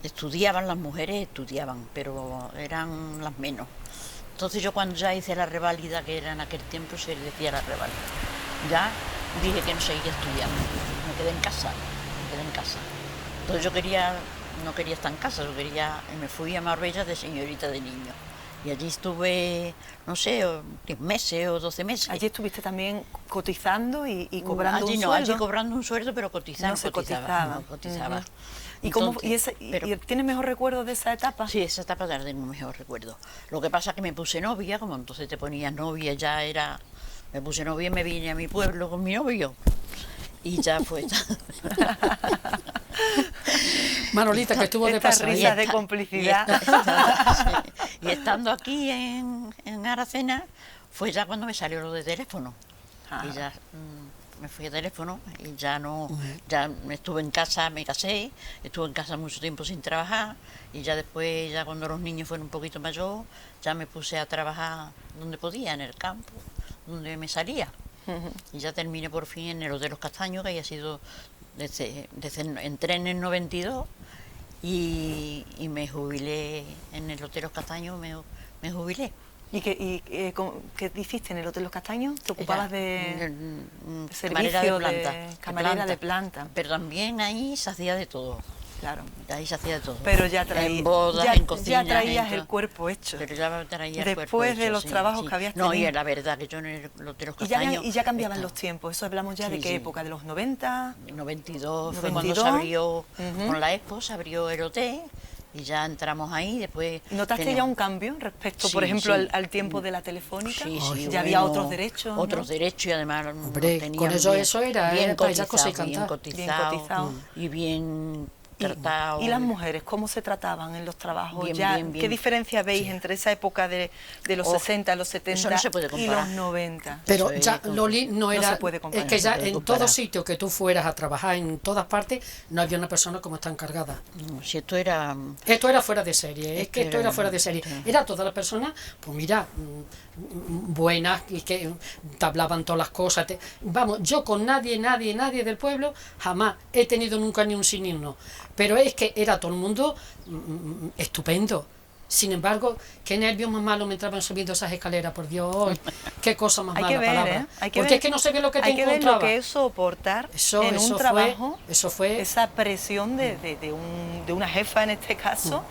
estudiaban, las mujeres estudiaban, pero eran las menos. Entonces yo cuando ya hice la reválida, que era en aquel tiempo se decía la reválida, ya dije que no seguía estudiando, me quedé en casa. Entonces yo no quería estar en casa, me fui a Marbella de señorita de niño. Y allí estuve, no sé, 10 meses o 12 meses. Allí estuviste también cotizando y cobrando un sueldo. Allí cobrando un sueldo, pero cotizaba. No se cotizaba. ¿Y, Entonces, ¿y tienes mejor recuerdo de esa etapa? Sí, esa etapa tengo mejor recuerdo. Lo que pasa es que me puse novia, como entonces te ponías novia, ya era... Me puse novia y me vine a mi pueblo con mi novio. Y ya fue. Manolita, que estuvo de pasada. Risas de complicidad. Y estando aquí en Aracena, fue ya cuando me salió lo de teléfono. Y ya me fui a teléfono y ya no, ya estuve en casa, me casé, estuve en casa mucho tiempo sin trabajar y ya después, ya cuando los niños fueron un poquito mayor, ya me puse a trabajar donde podía, en el campo, donde me salía. Y ya terminé por fin en el Hotel Los Castaños, que había sido, entré en el 92 y me jubilé en el Hotel Los Castaños, me jubilé. ¿Y qué hiciste en el Hotel Los Castaños? ¿Te ocupabas de servicio camarera de planta? Pero también ahí se hacía de todo. Claro. Ahí se hacía de todo. Pero en bodas, en cocina. Ya traías el cuerpo hecho. Pero ya traía el cuerpo después de hecho, los trabajos que habías tenido. tenido. No, y la verdad que yo en el Hotel Los Castaños... Y ya cambiaban los tiempos. Eso hablamos ya de qué época, de los 90... 92 fue cuando se abrió, con la Expo, se abrió el hotel. Y ya entramos ahí, después... ¿Notaste ya un cambio respecto, por ejemplo, al tiempo de la telefónica? Sí, ya había otros derechos, Otros derechos y además... Hombre, con eso era, bien cotizado, cotizado y bien maltratado. ¿Y las mujeres cómo se trataban en los trabajos? Bien, Ya, bien, bien. ¿qué diferencia veis entre esa época de los 60, los 70 no se puede y comparar. los 90? Pero Eso ya es Loli no era, se puede comparar. es que ya No se puede en comparar. todo sitio que tú fueras a trabajar, en todas partes, no había una persona como está encargada. No, si esto era... Esto era fuera de serie, es que esto era era- fuera de serie. Era todas las personas, pues mira, buenas, y que te hablaban todas las cosas. Vamos, yo con nadie del pueblo jamás he tenido nunca ni un sinigno. Pero es que era todo el mundo estupendo. Sin embargo, qué nervios más malos me entraban subiendo esas escaleras, por Dios, qué cosa más Hay mala que ver, palabra. hay que Porque ver. es que no sé qué es lo que te Hay que ver encontraba. lo que es soportar Eso en un fue- trabajo, eso fue- esa presión de una jefa en este caso,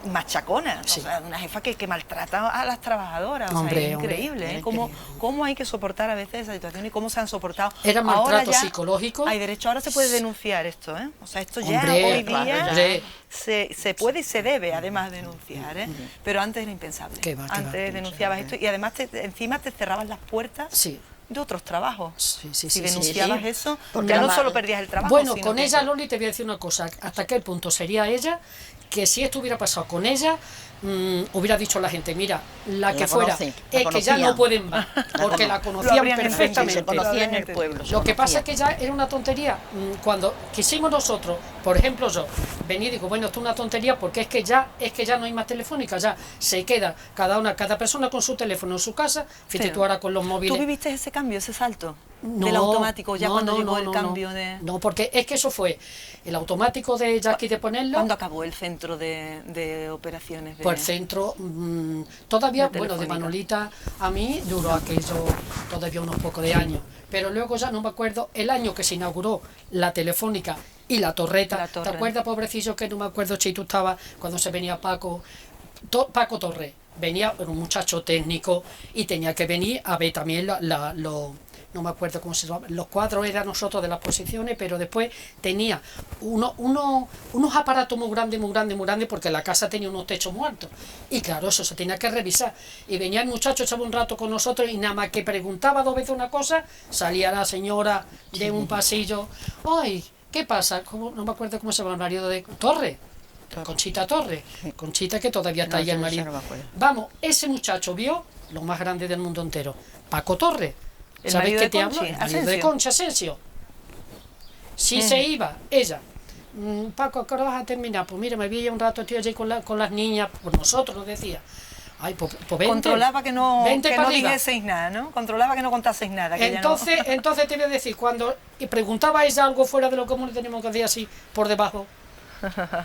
machacona, Sí. o sea, una jefa que maltrata a las trabajadoras, o sea, Hombre, es hombre, increíble, era ¿eh? Cómo, increíble. cómo hay que soportar a veces esa situación y cómo se han soportado. Era Ahora maltrato ya psicológico. Hay derecho, ahora se puede denunciar esto, ¿eh? O sea, esto ya Hombre, hoy día hombre. se puede y se debe además denunciar, ¿eh? Pero antes era impensable. Qué va, qué va. Antes denunciabas esto y además encima te cerrabas las puertas Sí. de otros trabajos. Sí, sí, Si sí, denunciabas sí. eso, Porque ya no la solo ma- perdías el trabajo. Bueno, sino con que- ella, Loli, te voy a decir una cosa. ¿Hasta qué punto sería ella que si esto hubiera pasado con ella, hubiera dicho a la gente, mira, la que fuera, conoce, la es que ya conocían. no pueden más, porque la Lo conocían habrían entendido, perfectamente. Se conocía en el Probablemente. pueblo. se Lo que pasa conocía. es que ya era una tontería. Cuando quisimos nosotros, por ejemplo yo, venía y digo, bueno, esto es una tontería porque es que ya no hay más telefónica, ya se queda cada persona con su teléfono en su casa, fíjate Sí. tú ahora con los móviles. ¿Tú viviste ese cambio, ese salto? No, del automático, ya no, cuando no, llegó no, el no, cambio no. de... No, porque es que eso fue el automático de Jackie de ponerlo. ¿Cuándo acabó el centro de operaciones? Por el centro, todavía, de bueno, de Telefónica. Manolita a mí duró aquello todavía unos pocos de años. Pero luego ya no me acuerdo, el año que se inauguró la Telefónica y la Torreta. La Torre. ¿Te acuerdas, pobrecillo, que no me acuerdo si tú estabas cuando se venía Paco Torre? Venía un muchacho técnico y tenía que venir a ver también no me acuerdo cómo se llama, los cuadros eran nosotros de las posiciones, pero después tenía unos aparatos muy grandes, porque la casa tenía unos techos muertos. Y claro, eso se tenía que revisar. Y venía el muchacho, echaba un rato con nosotros y nada más que preguntaba 2 veces una cosa, salía la señora de un pasillo. ¡Ay! ¿Qué pasa? No me acuerdo cómo se llama el marido de Torre. Conchita Torre. Conchita que todavía está No, ahí el yo marido. no me acuerdo. Vamos, ese muchacho vio lo más grande del mundo entero. Paco Torre. ¿El ¿Sabes marido qué de te Conchi? hablo? El marido de Asensio. Concha Asensio. Si se iba, ella. Paco, ¿a qué hora vas a terminar? Pues mira, me vi ya un rato, tío, allí con las niñas, por nosotros nos decía. Ay, pues vente. Controlaba que no para arriba. dijeseis nada, ¿no? Controlaba que no contaseis nada. Que ya no- Entonces te voy a decir, cuando y preguntabais algo fuera de lo común, teníamos que decir así, por debajo.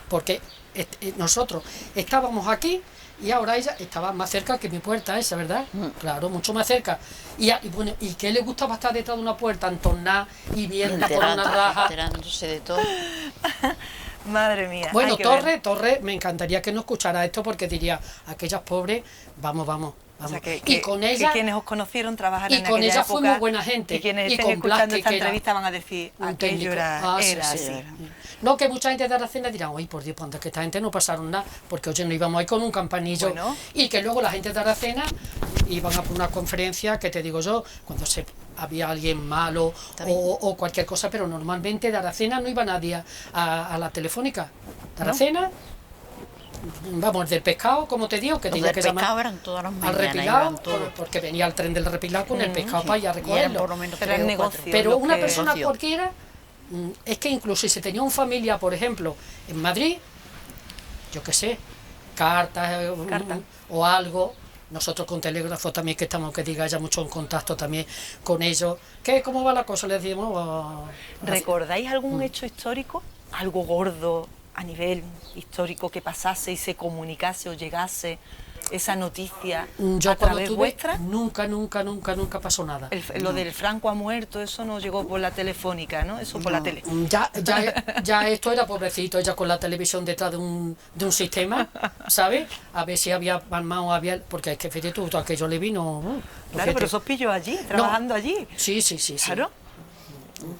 Porque nosotros estábamos aquí y ahora ella estaba más cerca que mi puerta esa, ¿verdad? Claro, mucho más cerca. Y bueno, ¿y qué le gustaba estar detrás de una puerta, entornar y viendo por una raja? Enterándose de todo. Madre mía. Bueno, hay que ver. Torre, me encantaría que no escuchara esto porque diría, aquellas pobres, vamos. O sea, Y con ella, que quienes os conocieron trabajar y en con aquella ella época, fue muy buena gente. Y quienes Y estén con escuchando Blasque, esta que era entrevista van a decir, un aquello técnico. era Sí, así. sí. No, que mucha gente de Aracena dirá, oye, por Dios, ponte que esta gente no pasaron nada, porque oye, no íbamos ahí con un campanillo. Bueno. Y que luego la gente de Aracena iban a por una conferencia, que te digo yo, cuando había alguien malo o cualquier cosa, pero normalmente de Aracena no iba nadie a la Telefónica. De Aracena, vamos, del pescado, como te digo, que Los tenía del que llamar pescado eran todas las al mañanas. repilado, iban todos. porque venía el tren del repilado con el pescado para ir a Y eran recogerlo. por lo menos Pero 3 el o 4. negocio. Pero lo una que- persona negocio. cualquiera, es que incluso si se tenía una familia, por ejemplo, en Madrid, yo qué sé, cartas Carta. o algo, nosotros con telégrafo también que estamos, que diga ya mucho en contacto también con ellos, ¿cómo va la cosa? Le decimos, ¿Recordáis algún hecho histórico? Algo gordo a nivel histórico que pasase y se comunicase o llegase esa noticia yo a cuando través tuve, vuestra? nunca pasó nada. Lo del Franco ha muerto, eso no llegó por la telefónica, ¿no? Eso por la tele. Ya esto era pobrecito, ella con la televisión detrás de un sistema, ¿sabes? A ver si había palmado, porque es que fíjate tú, aquello le vino... Claro, pero esos pillos allí, trabajando allí. Sí. Claro.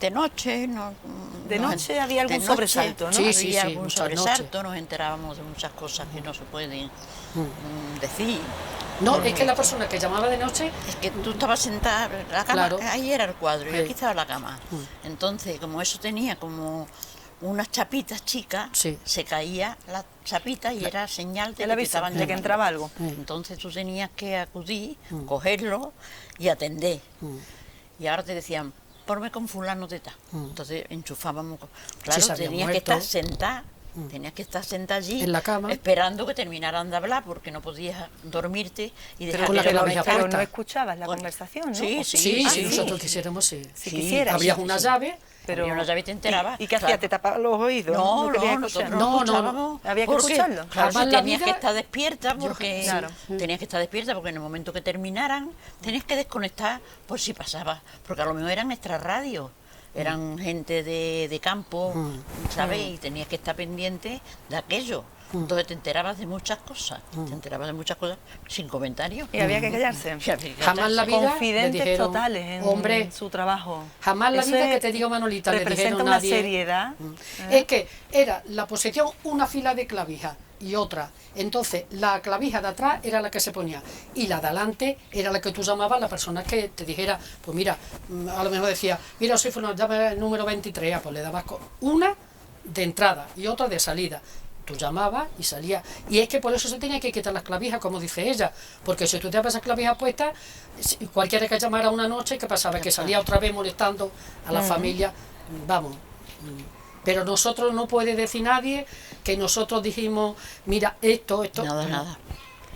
De noche, no, De nos noche en- había algún de noche sobresalto, ¿no? Sí, había algún muchas sobresalto, noches. nos enterábamos de muchas cosas que no se pueden decir. No, es que la persona que llamaba de noche, Es que tú estabas sentada, la cama, Claro. ahí era el cuadro y Sí. aquí estaba la cama. Entonces, como eso tenía como unas chapitas chicas, se caía la chapita y era señal de que entraba algo. Entonces tú tenías que acudir, cogerlo y atender. Y ahora te decían, ponme con fulano de tal. Entonces enchufábamos. Claro, tenías que estar sentada. Tenías que estar sentada allí en la cama, esperando que terminaran de hablar porque no podías dormirte y dejar pero no escuchabas la conversación, ¿no? Sí, nosotros quisiéramos, si quisieras. Había una llave, pero una llave te enterabas. ¿Y qué hacías? ¿Te tapabas los oídos? No, había que escucharlo. Claro, tenías que estar despierta porque tenías que estar despierta porque en el momento que terminaran tenías que desconectar por si pasaba, porque a lo mejor eran extrarradios. Eran gente de campo, ¿sabes? Y tenías que estar pendiente de aquello. Entonces te enterabas de muchas cosas. Te enterabas de muchas cosas sin comentarios. Y había que callarse. Jamás la vida confidentes dijeron, totales en su trabajo. Jamás la vida que te digo, Manolita, le dijeron una seriedad. Es que era la posición, una fila de clavijas y otra. Entonces, la clavija de atrás era la que se ponía y la de adelante era la que tú llamabas a la persona que te dijera, pues mira, a lo mejor decía, mira, soy fulano, llama el número 23, pues le dabas una de entrada y otra de salida. Tú llamabas y salía. Y es que por eso se tenía que quitar las clavijas, como dice ella, porque si tú te dabas esas clavijas puestas, cualquiera que llamara una noche, ¿qué pasaba? Que salía otra vez molestando a la familia, vamos. Pero nosotros no puede decir nadie que nosotros dijimos, mira, esto. Nada.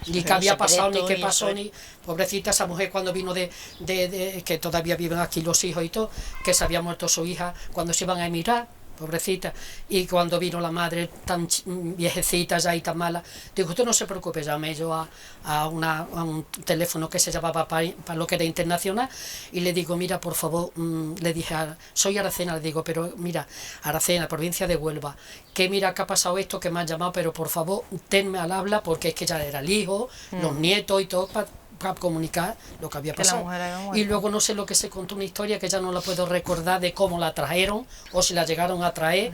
Ni que había pasado, ni qué pasó, ni... Pobrecita esa mujer cuando vino de que todavía viven aquí los hijos y todo, que se había muerto su hija cuando se iban a emigrar, pobrecita, y cuando vino la madre tan viejecita ya y tan mala, digo, usted no se preocupe, llamé yo a un teléfono que se llamaba para lo que era internacional, y le digo, mira, por favor, le dije, soy Aracena, le digo, pero mira, Aracena, provincia de Huelva, que mira que ha pasado esto, que me han llamado, pero por favor, tenme al habla, porque es que ya era el hijo, los nietos y todo, para comunicar lo que había pasado. Y luego no sé lo que se contó, una historia que ya no la puedo recordar de cómo la trajeron o si la llegaron a traer,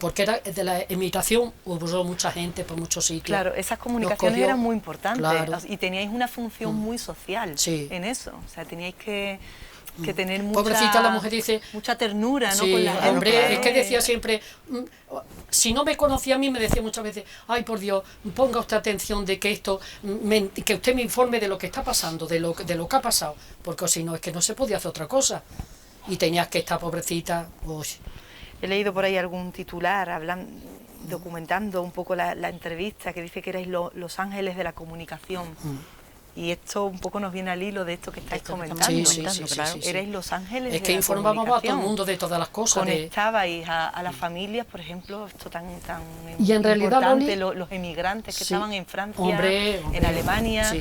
porque era de la emigración, hubo mucha gente por muchos sitios. Claro, esas comunicaciones eran muy importantes, y teníais una función muy social en eso, o sea, teníais que tener mucha, pobrecita la mujer, dice, mucha ternura, ¿no? Sí, con la gente. hombre, es que decía siempre, si no me conocía a mí, me decía muchas veces, ay, por Dios, ponga usted atención de que esto, que usted me informe de lo que está pasando, de lo que ha pasado, porque si no, es que no se podía hacer otra cosa, y tenías que estar, pobrecita. Uy. He leído por ahí algún titular documentando un poco la entrevista, que dice que erais los ángeles de la comunicación. Y esto un poco nos viene al hilo de esto que estáis comentando. Sí, claro. Erais los ángeles es que informábamos a todo el mundo de todas las cosas. Conectabais a las familias, por ejemplo, esto tan y en realidad, importante, los emigrantes que estaban en Francia, en Alemania,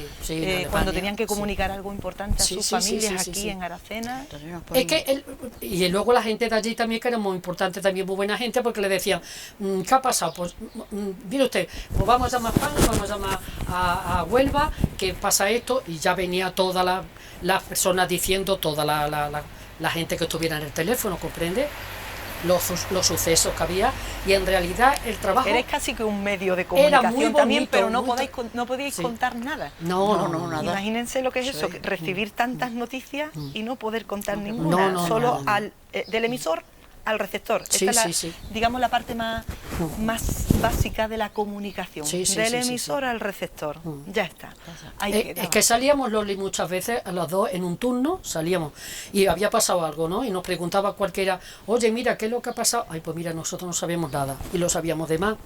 cuando tenían que comunicar algo importante a sus familias aquí en Aracena. Es que y luego la gente de allí también, que era muy importante, también muy buena gente, porque le decían, ¿qué ha pasado? Pues mire usted, pues vamos a llamar a España, vamos a llamar a Huelva, que pasa esto, y ya venía todas las personas diciendo, toda la gente que estuviera en el teléfono, ¿comprende? Los sucesos que había, y en realidad el trabajo... Eres casi que un medio de comunicación bonito, también, pero no podíais contar nada. No, nada. Imagínense lo que es eso, recibir tantas noticias y no poder contar ninguna, solo del emisor al receptor. Esta es digamos, la parte más básica de la comunicación, del emisor al receptor. Ya está. Es que salíamos, Loli, muchas veces a las dos en un turno, salíamos y había pasado algo, ¿no? Y nos preguntaba cualquiera, oye, mira, ¿qué es lo que ha pasado? Ay, pues mira, nosotros no sabíamos nada, y lo sabíamos de más,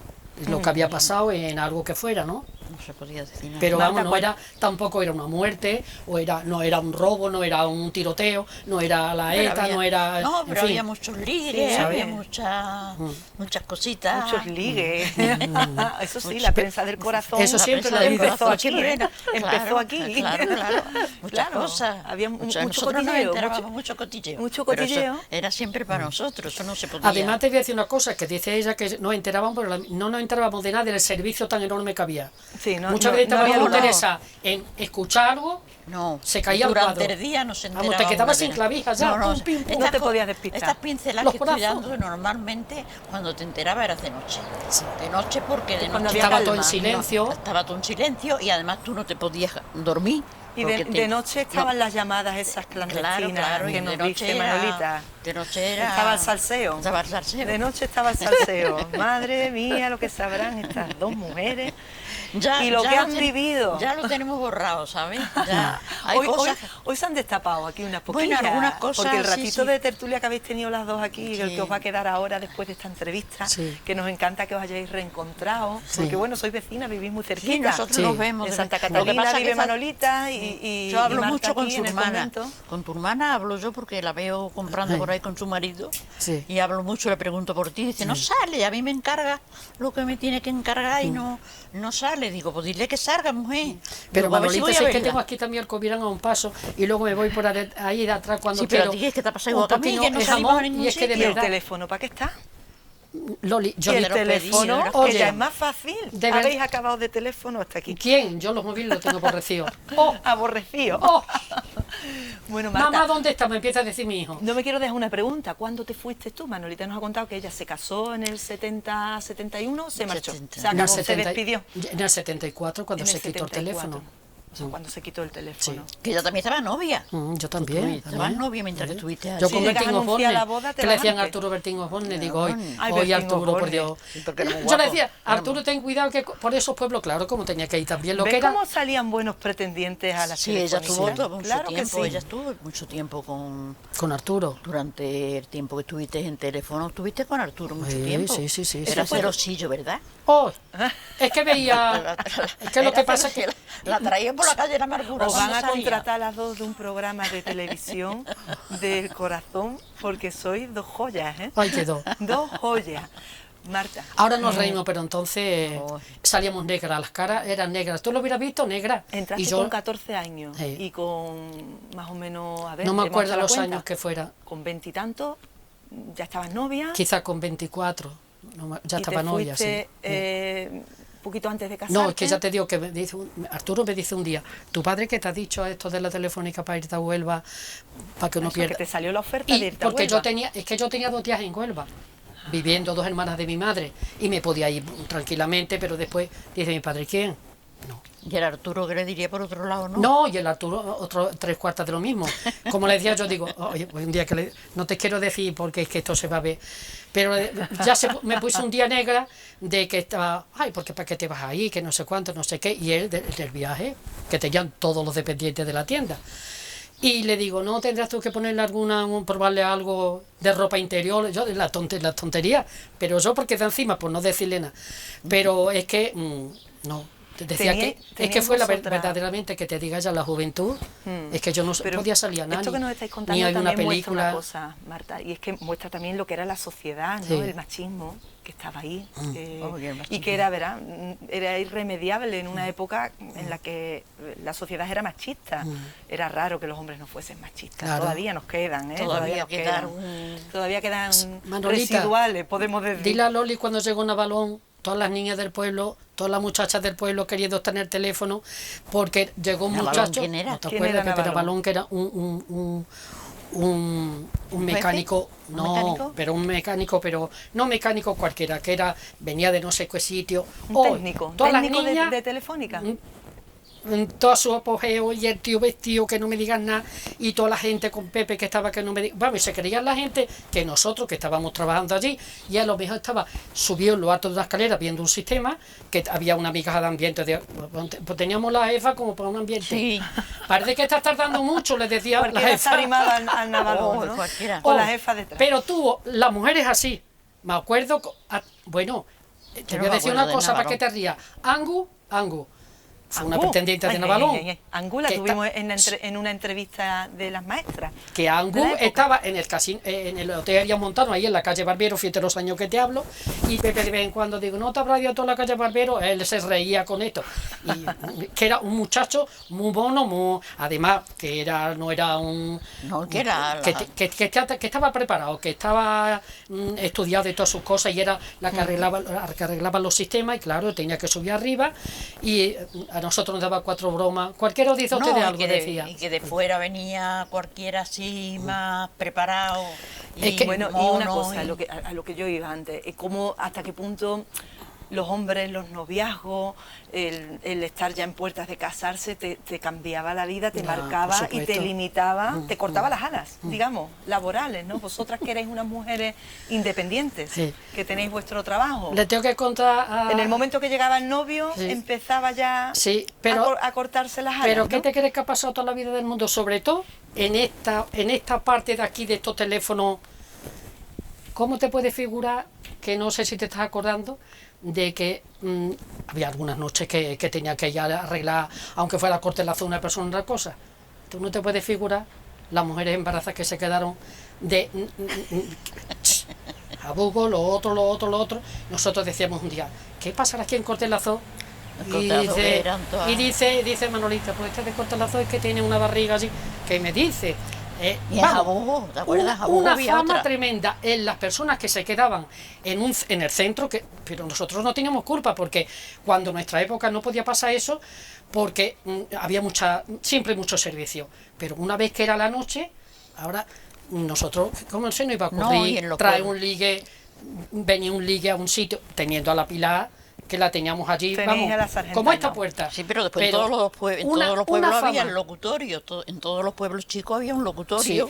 lo que había pasado en algo que fuera, ¿no? No se podía decir nada. Pero vamos, tampoco era una muerte, no era un robo, no era un tiroteo, no era la ETA, no era... No, pero había muchos ligues, había muchas cositas. Muchos ligues. Eso sí, la prensa del corazón. Eso siempre la empezó aquí. Empezó aquí. Claro. Muchas cosas. Había mucho cotilleo. Mucho cotilleo. Mucho cotilleo. Era siempre para nosotros, eso no se podía. Además te voy a decir una cosa, que dice ella que nos enterábamos, pero no nos enterábamos de nada del servicio tan enorme que había. Muchas veces estábamos interesados en escuchar algo, se caía el cuadro. Durante el día no se enterábamos. Te quedabas sin clavijas ya. No te podías despistar. Estas pinceladas que estoy dando, normalmente cuando te enterabas era de noche. De noche porque de noche estaba todo en silencio. Estaba todo en silencio y además tú no te podías dormir Y de noche estaban las llamadas esas clandestinas, claro, que nos de dice Manolita. De noche era... Estaba el salseo. Estaba el salseo. De noche estaba el salseo. Madre mía, lo que sabrán estas dos mujeres. Y lo que han vivido. Ya lo tenemos borrado, ¿sabes? Ya hay cosas... hoy se han destapado aquí unas poquillas. Bueno, algunas cosas, porque el ratito sí. de tertulia que habéis tenido las dos aquí, Sí. el que os va a quedar ahora después de esta entrevista, que nos encanta que os hayáis reencontrado, porque bueno, sois vecinas, vivís muy cerquita. Sí, nosotros nos vemos. En Santa Catalina vive Manolita y yo hablo Marta mucho con aquí su en el hermana. convento. Con tu hermana hablo yo porque la veo comprando por ahí con su marido. Sí. Y hablo mucho, le pregunto por ti. Dice, no sale, a mí me encarga lo que me tiene que encargar y no sale. Digo, pues dile que salga, mujer. Pero Digo, a ver si Manolita, voy a sé que verla. tengo aquí también el Covirán a un paso y luego me voy por ahí de atrás cuando Sí, quiero. pero es que te ha pasado un igual que a mí, poquito que no de salimos jamón, a ningún y es que de ¿Y sitio. el verdad, teléfono para qué está? Loli, yo Y el te lo pedí, teléfono, yo te lo que pedí. ya es más fácil. De Habéis ver- acabado de teléfono hasta aquí. ¿Quién? Yo los móviles los tengo por recibo. Aborrecido. Oh. Bueno, Marta, Mamá, ¿dónde está? Me empieza a decir mi hijo. no me quiero dejar una pregunta. ¿Cuándo te fuiste tú? Manolita nos ha contado que ella se casó en el 71, se marchó. 70. Se acabó, se despidió. En el 74, cuando En se el quitó el 74. teléfono. O sea, cuando se quitó el teléfono. Que ella también estaba novia. Yo también. Estabas novia mientras que estuviste Yo allí. con Si llegas Bertín a anunciar Osborne, la boda, te que le vas decían antes. Arturo Bertín Osborne, digo, hoy Ay, Arturo, Bertín por Osborne. Dios. Porque era muy Yo le guapo. decía, Arturo, ten cuidado que por esos pueblos, claro, como tenía que ir también lo que ¿Ves era. cómo salían buenos pretendientes a la Sí, ella estuvo telefonía? mucho Claro que tiempo, sí. ella estuvo mucho tiempo con... Con Arturo. Durante el tiempo que estuviste en teléfono, estuviste con Arturo mucho Sí, tiempo. sí. Era Eso fue- celosillo, ¿verdad? Oh, es que veía. Es que lo Era que pasa es que. celosillo. La traía por la calle de la amargura. Os van cuando a salía. contratar a las dos de un programa de televisión del corazón porque sois dos joyas, ¿eh? Ay, quedó. Dos joyas. Marta. Ahora nos reímos, pero entonces Oh. salíamos negras, las caras eran negras. ¿Tú lo hubieras visto negra? Entraste Y yo con 14 años Sí. y con más o menos, a ver, no me hemos acuerdo hecho la los cuenta. años que fuera. Con 20 y tantos ya estabas novia. Quizás con 24. Ya y estaba te novia, sí. fuiste, poquito antes de casarte. No, es que ya te digo que Arturo me dice un día, tu padre que te ha dicho esto de la telefónica para irte a Huelva, para que uno Eso, pierda. que te salió la oferta de Y irte a porque Huelva. yo tenía 2 días en Huelva, viviendo 2 hermanas de mi madre, y me podía ir tranquilamente, pero después dice mi padre, ¿quién? No. Y el Arturo, ¿qué le diría por otro lado, no? No, y el Arturo, otro 3/4 de lo mismo. Como le decía, yo digo, oye, pues un día no te quiero decir porque es que esto se va a ver. Pero ya me puse un día negra de que estaba, ay, porque ¿para qué te vas ahí? Que no sé cuánto, no sé qué. Y él del viaje, que tenían todos los dependientes de la tienda. Y le digo, ¿no tendrás tú que ponerle probarle algo de ropa interior? Yo, la tontería. Pero yo, porque de encima, pues no decirle nada. Pero es que, no. Decía es que fue verdaderamente que te diga ya la juventud, es que yo no Pero podía salir a nadie. Esto que nos estáis ni contando hay una también muestra película. una cosa, Marta, y es que muestra también lo que era la sociedad, ¿no? Sí. El machismo que estaba ahí, y el machismo. y que era irremediable en una época en la que la sociedad era machista. Era raro que los hombres no fuesen machistas. Claro. Todavía nos quedan, ¿eh? Todavía nos quedan todavía quedan Manolita, residuales, podemos decir. Dile a Loli cuando llegó Navalón, todas las niñas del pueblo, todas las muchachas del pueblo queriendo tener teléfono, porque llegó un ¿Navalón muchacho. quién era? ¿No te ¿Quién acuerdas? era Pepe Navalón? Navalón, que era un mecánico, ¿Un no, mecánico? pero un mecánico, pero no mecánico cualquiera, que venía de no sé qué sitio. Un técnico, todas las técnico niñas, de Telefónica. en todo su apogeo, y el tío vestido que no me digan nada, y toda la gente con Pepe que estaba que no me digan, vamos, y se creían la gente que nosotros que estábamos trabajando allí, y a lo mejor estaba subido en lo alto de una escalera viendo un sistema, que había una migaja de ambiente, pues teníamos la jefa como para un ambiente. Sí. Parece que estás tardando mucho, les decía la Cualquiera está jefa. arrimada al Navalón, Oh, ¿no? cualquiera. O la jefa detrás. Pero tuvo, la mujer es así, me acuerdo, bueno, te Yo voy no a me decir acuerdo una de cosa para Navalón. que te rías. Angu, fue una Angú. pretendiente de Ay, Navalón. Angú la que tuvimos en una entrevista de las maestras. Que Angu de la época. estaba en el casino, en el hotel Arias Montano, ahí en la calle Barbero, fíjate los años que te hablo, y Pepe de vez en cuando digo, ¿no te habrá ido a toda la calle Barbero? Él se reía con esto. Y que era un muchacho muy mono, además que no era un... No, que era... Que estaba preparado, que estaba estudiado de todas sus cosas, y era la que arreglaba los sistemas, y claro, tenía que subir arriba, y a nosotros nos daba 4 bromas. Cualquiera dice a ustedes y algo, que decía. y que de fuera venía cualquiera así, más preparado. Es que- Bueno, y mono, una cosa, y- a lo que yo iba antes, cómo, hasta qué punto los hombres, los noviazgos, el estar ya en puertas de casarse, te cambiaba la vida, te marcaba y te limitaba, te cortaba las alas, digamos, laborales, ¿no? Vosotras que erais unas mujeres independientes, que tenéis vuestro trabajo. Le tengo que contar En el momento que llegaba el novio, empezaba ya a cortarse las alas, Pero ¿no? ¿qué te crees que ha pasado toda la vida del mundo? Sobre todo en esta parte de aquí, de estos teléfonos. ¿Cómo te puedes figurar, que no sé si te estás acordando, de que había algunas noches que tenía que ya arreglar, aunque fuera a corte la zona una persona, otra cosa? Tú no te puedes figurar las mujeres embarazadas que se quedaron de a Bugo, lo otro. Nosotros decíamos un día, ¿qué pasará aquí en Cortelazo? Y dice Manolita, pues este de Cortelazo es que tiene una barriga así, que me dice... y en Jabugo, ¿te acuerdas? Una fama tremenda en las personas que se quedaban en el centro, pero nosotros no teníamos culpa, porque cuando en nuestra época no podía pasar eso, porque había siempre mucho servicio, pero una vez que era la noche, ahora nosotros, ¿cómo se nos iba a ocurrir traer un ligue, venir un ligue a un sitio, teniendo a la Pilar, que la teníamos allí, vamos, como esta puerta? Sí, pero después en todos los pueblos había el locutorio, en todos los pueblos chicos había un locutorio,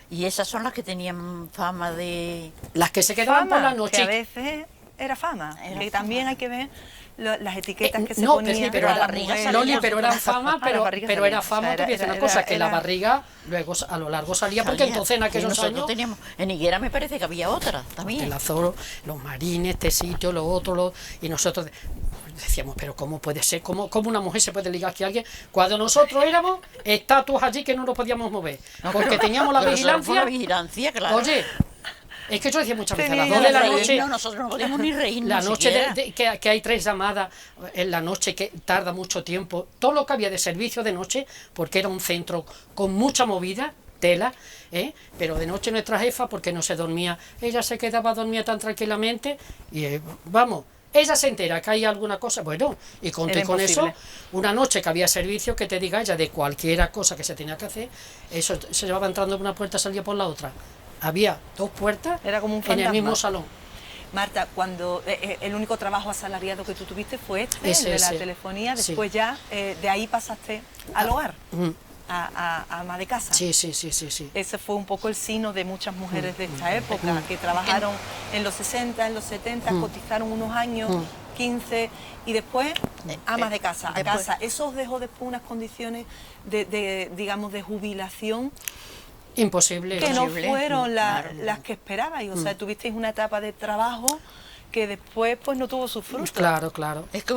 y esas son las que tenían fama de... Las que se quedaban por la noche. Que a veces era fama, que también hay que ver las etiquetas que se ponían. Pero la barriga, Loli, pero era fama, pero era fama, te voy a decir una cosa, que la barriga luego a lo largo salía, porque entonces en aquellos años... teníamos, en Higuera me parece que había otra también. El Azoro, los Marines, este sitio, lo otro, y nosotros decíamos, pero ¿cómo puede ser? ¿Cómo una mujer se puede ligar aquí a alguien? Cuando nosotros éramos estatuas allí que no nos podíamos mover, porque teníamos la vigilancia, claro. Oye, es que yo decía muchas veces, a las 2 de la noche... No, nosotros no podíamos ni reírnos. La noche que hay 3 llamadas, en la noche que tarda mucho tiempo, todo lo que había de servicio de noche, porque era un centro con mucha movida, tela, pero de noche nuestra jefa, porque no se dormía, ella se quedaba dormida tan tranquilamente, y vamos... Ella se entera que hay alguna cosa, bueno, y conté con eso, una noche que había servicio, que te diga ella de cualquier cosa que se tenía que hacer, eso se llevaba entrando por una puerta, salía por la otra. Había 2 puertas. Era como un en el mismo salón. Marta, cuando el único trabajo asalariado que tú tuviste fue el de la telefonía, después ya de ahí pasaste al hogar. A ama de casa. Sí. Ese fue un poco el sino de muchas mujeres de esta época, que trabajaron en los 60, en los 70, cotizaron unos años, 15, y después amas de casa, a casa. Eso os dejó después unas condiciones digamos, de jubilación imposible. Que no fueron las que esperabais. O sea, tuvisteis una etapa de trabajo que después pues no tuvo sus frutos. Claro. Es que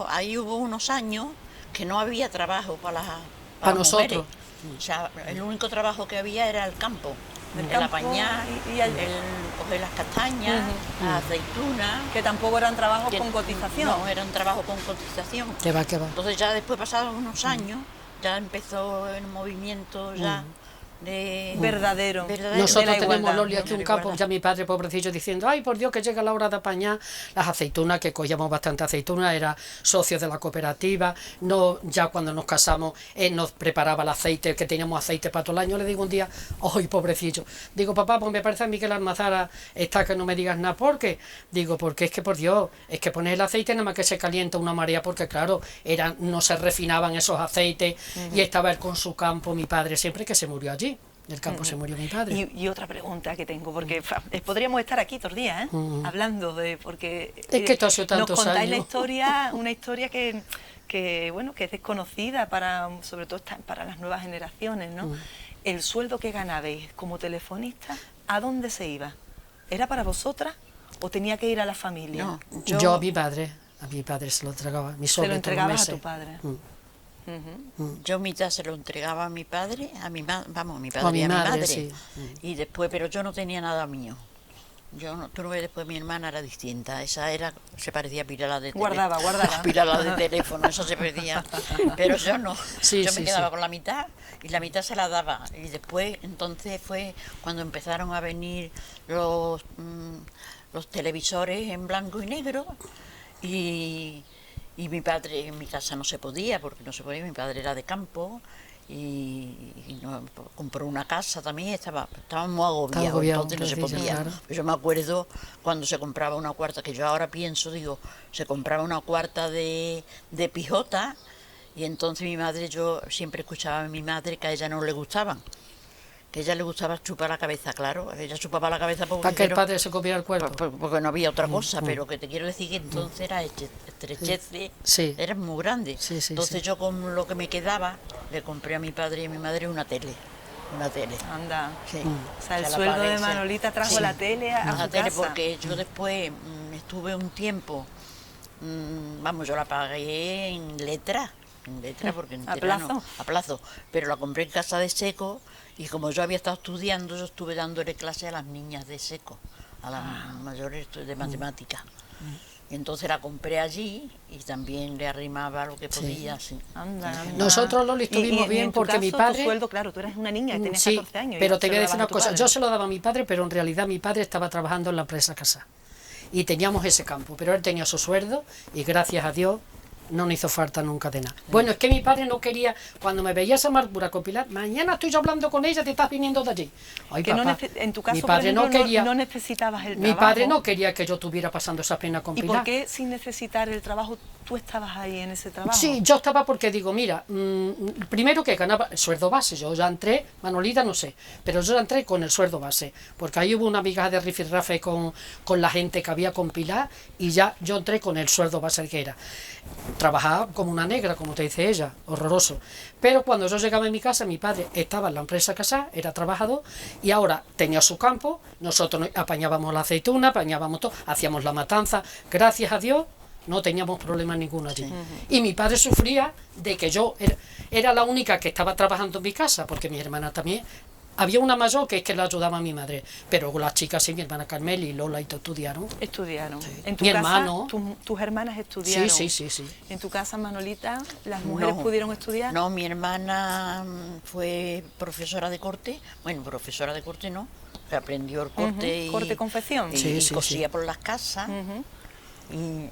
ahí hubo unos años que no había trabajo para nosotros. O sea, el único trabajo que había era el campo. El apañar, el coger las castañas, las aceitunas. Que tampoco eran trabajos con cotización. No, eran trabajos con cotización. ¿Qué va? Entonces ya después, pasados unos años, ya empezó el movimiento ya... verdadero. Nosotros tenemos, Loli, aquí un campo, ya mi padre pobrecillo diciendo, ay, por Dios, que llega la hora de apañar las aceitunas, que cogíamos bastante aceitunas, era socio de la cooperativa, ya cuando nos casamos, él nos preparaba el aceite, que teníamos aceite para todo el año. Le digo un día, ay, pobrecillo, digo, papá, pues me parece a mí que la almazara está que no me digas nada, ¿por qué? Digo, porque es que, por Dios, es que pones el aceite nada más que se calienta una marea, porque claro, no se refinaban esos aceites, y estaba él con su campo, mi padre, siempre, que se murió allí. Del campo se murió mi padre. Y otra pregunta que tengo, porque podríamos estar aquí todos los días, hablando porque es que nos contáis años. la historia, una historia que bueno, que es desconocida sobre todo para las nuevas generaciones, ¿no? El sueldo que ganabais como telefonista, ¿a dónde se iba? ¿Era para vosotras o tenía que ir a la familia? No, yo a mi padre se lo entregaba. ¿Se lo entregabas a tu padre? Yo mitad se lo entregaba a mi padre, mi padre y a mi madre, sí. Y después, pero yo no tenía nada mío. Tú no ves, después mi hermana era distinta, se parecía a Pirala de teléfono. Guardaba. Pirala de teléfono, eso se perdía. Pero yo no, yo me quedaba con la mitad y la mitad se la daba. Y después, entonces fue cuando empezaron a venir los televisores en blanco y negro, y mi padre en mi casa no se podía, porque no se podía, mi padre era de campo, compró una casa también, estaba muy agobiado, entonces no se podía. Claro. Yo me acuerdo cuando se compraba una cuarta, que yo ahora pienso, digo, se compraba una cuarta de pijota, y entonces mi madre, yo siempre escuchaba a mi madre que a ella no le gustaban. Que a ella le gustaba chupar la cabeza, claro. Ella chupaba la cabeza para que el padre se comiera el cuerpo. Porque no había otra cosa, pero que te quiero decir que entonces era estrechez, era muy grande. Entonces yo con lo que me quedaba, le compré a mi padre y a mi madre una tele. Anda. Sí. O sea, el sueldo de Manolita trajo la tele a su casa. Tele porque yo después estuve un tiempo, yo la pagué en letra porque entera a plazo, pero la compré en casa de Seco. Y como yo había estado estudiando, yo estuve dándole clase a las niñas de Seco, a las mayores de matemáticas. Y entonces la compré allí y también le arrimaba lo que podía. Sí. Anda. Nosotros lo estuvimos bien porque mi padre... Tu sueldo, claro, tú eres una niña y tenías 14 años. Pero te voy a decir una cosa, yo se lo daba a mi padre, pero en realidad mi padre estaba trabajando en la empresa Casa. Y teníamos ese campo, pero él tenía su sueldo y gracias a Dios no me hizo falta nunca de nada. Bueno, es que mi padre no quería, cuando me veía esa amargura con Pilar, mañana estoy yo hablando con ella, te estás viniendo de allí. Ay, que papá, en tu caso, mi padre por ejemplo, no quería, no necesitabas el trabajo. Mi padre no quería que yo estuviera pasando esa pena con Pilar. ¿Y por qué sin necesitar el trabajo tú estabas ahí en ese trabajo? Sí, yo estaba porque digo, mira, primero que ganaba el sueldo base, yo ya entré, Manolita no sé, pero yo ya entré con el sueldo base, porque ahí hubo una migaja de rifirrafe con la gente que había con Pilar y ya yo entré con el sueldo base que era. Trabajaba como una negra, como te dice ella, horroroso. Pero cuando yo llegaba a mi casa, mi padre estaba en la empresa Casa, era trabajador, y ahora tenía su campo, nosotros apañábamos la aceituna, apañábamos todo, hacíamos la matanza, gracias a Dios, no teníamos problema ninguno allí. Y mi padre sufría de que yo era la única que estaba trabajando en mi casa, porque mi hermana también... Había una mayor que es que la ayudaba a mi madre, pero las chicas sí, mi hermana Carmel y Lola y todo estudiaron. Estudiaron. Sí. En tu mi casa, hermano. Tus hermanas estudiaron. Sí. En tu casa, Manolita, ¿las mujeres pudieron estudiar? No, mi hermana fue profesora de corte. Bueno, profesora de corte no, aprendió el corte corte-confección. Y cosía por las casas. Y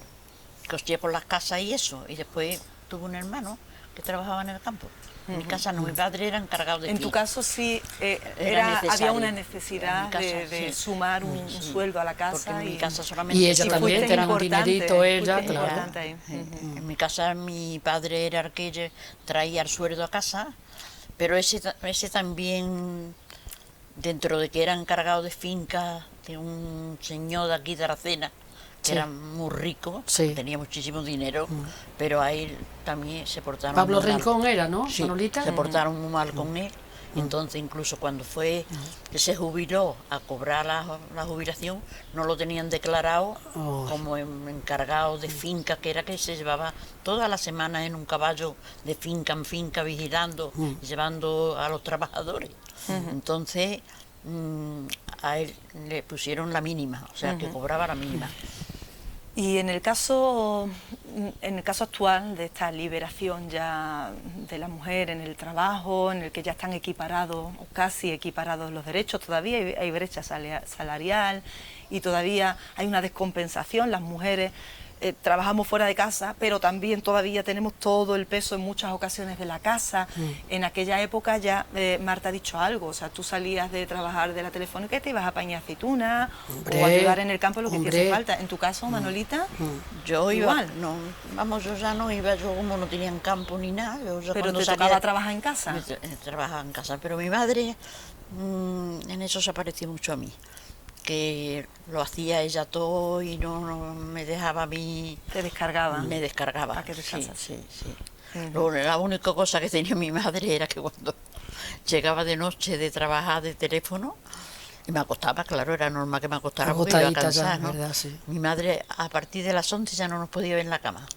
cosía por las casas y eso. Y después tuvo un hermano que trabajaba en el campo. En mi casa no, mi padre era encargado de... En tu caso sí había una necesidad de sumar un sueldo a la casa. Porque en mi casa solamente... Y ella también tenía un dinerito, ella, claro. En mi casa mi padre era el que traía el sueldo a casa, pero ese también, dentro de que era encargado de finca de un señor de aquí de Aracena, que era muy rico, tenía muchísimo dinero, pero a él también se portaron Pablo muy mal. Rincón era, ¿no, Manolita? Se portaron muy mal con él. Entonces incluso cuando fue que se jubiló a cobrar la jubilación, no lo tenían declarado como encargado de finca, que era que se llevaba toda la semana en un caballo de finca en finca vigilando, llevando a los trabajadores. Entonces a él le pusieron la mínima, o sea que cobraba la mínima. Y en el caso actual de esta liberación ya de la mujer en el trabajo, en el que ya están equiparados o casi equiparados los derechos, todavía hay brecha salarial y todavía hay una descompensación, las mujeres trabajamos fuera de casa, pero también todavía tenemos todo el peso en muchas ocasiones de la casa. En aquella época ya Marta ha dicho algo, o sea, tú salías de trabajar de la telefónica y te ibas a apañar aceitunas o a ayudar en el campo lo que hiciese falta. En tu caso, Manolita, yo iba, igual. Yo ya no iba, yo como no tenía en campo ni nada. Pero te tocaba trabajar en casa. Trabajaba en casa, pero mi madre en eso se pareció mucho a mí, que lo hacía ella todo y no me dejaba a mí... Te descargaba. Me descargaba. Para que descansas. Sí. La única cosa que tenía mi madre era que cuando llegaba de noche de trabajar de teléfono, y me acostaba, claro, era normal que me acostara porque iba cansada, ¿no? ¿Verdad? Sí. Mi madre a partir de las 11 ya no nos podía ver en la cama.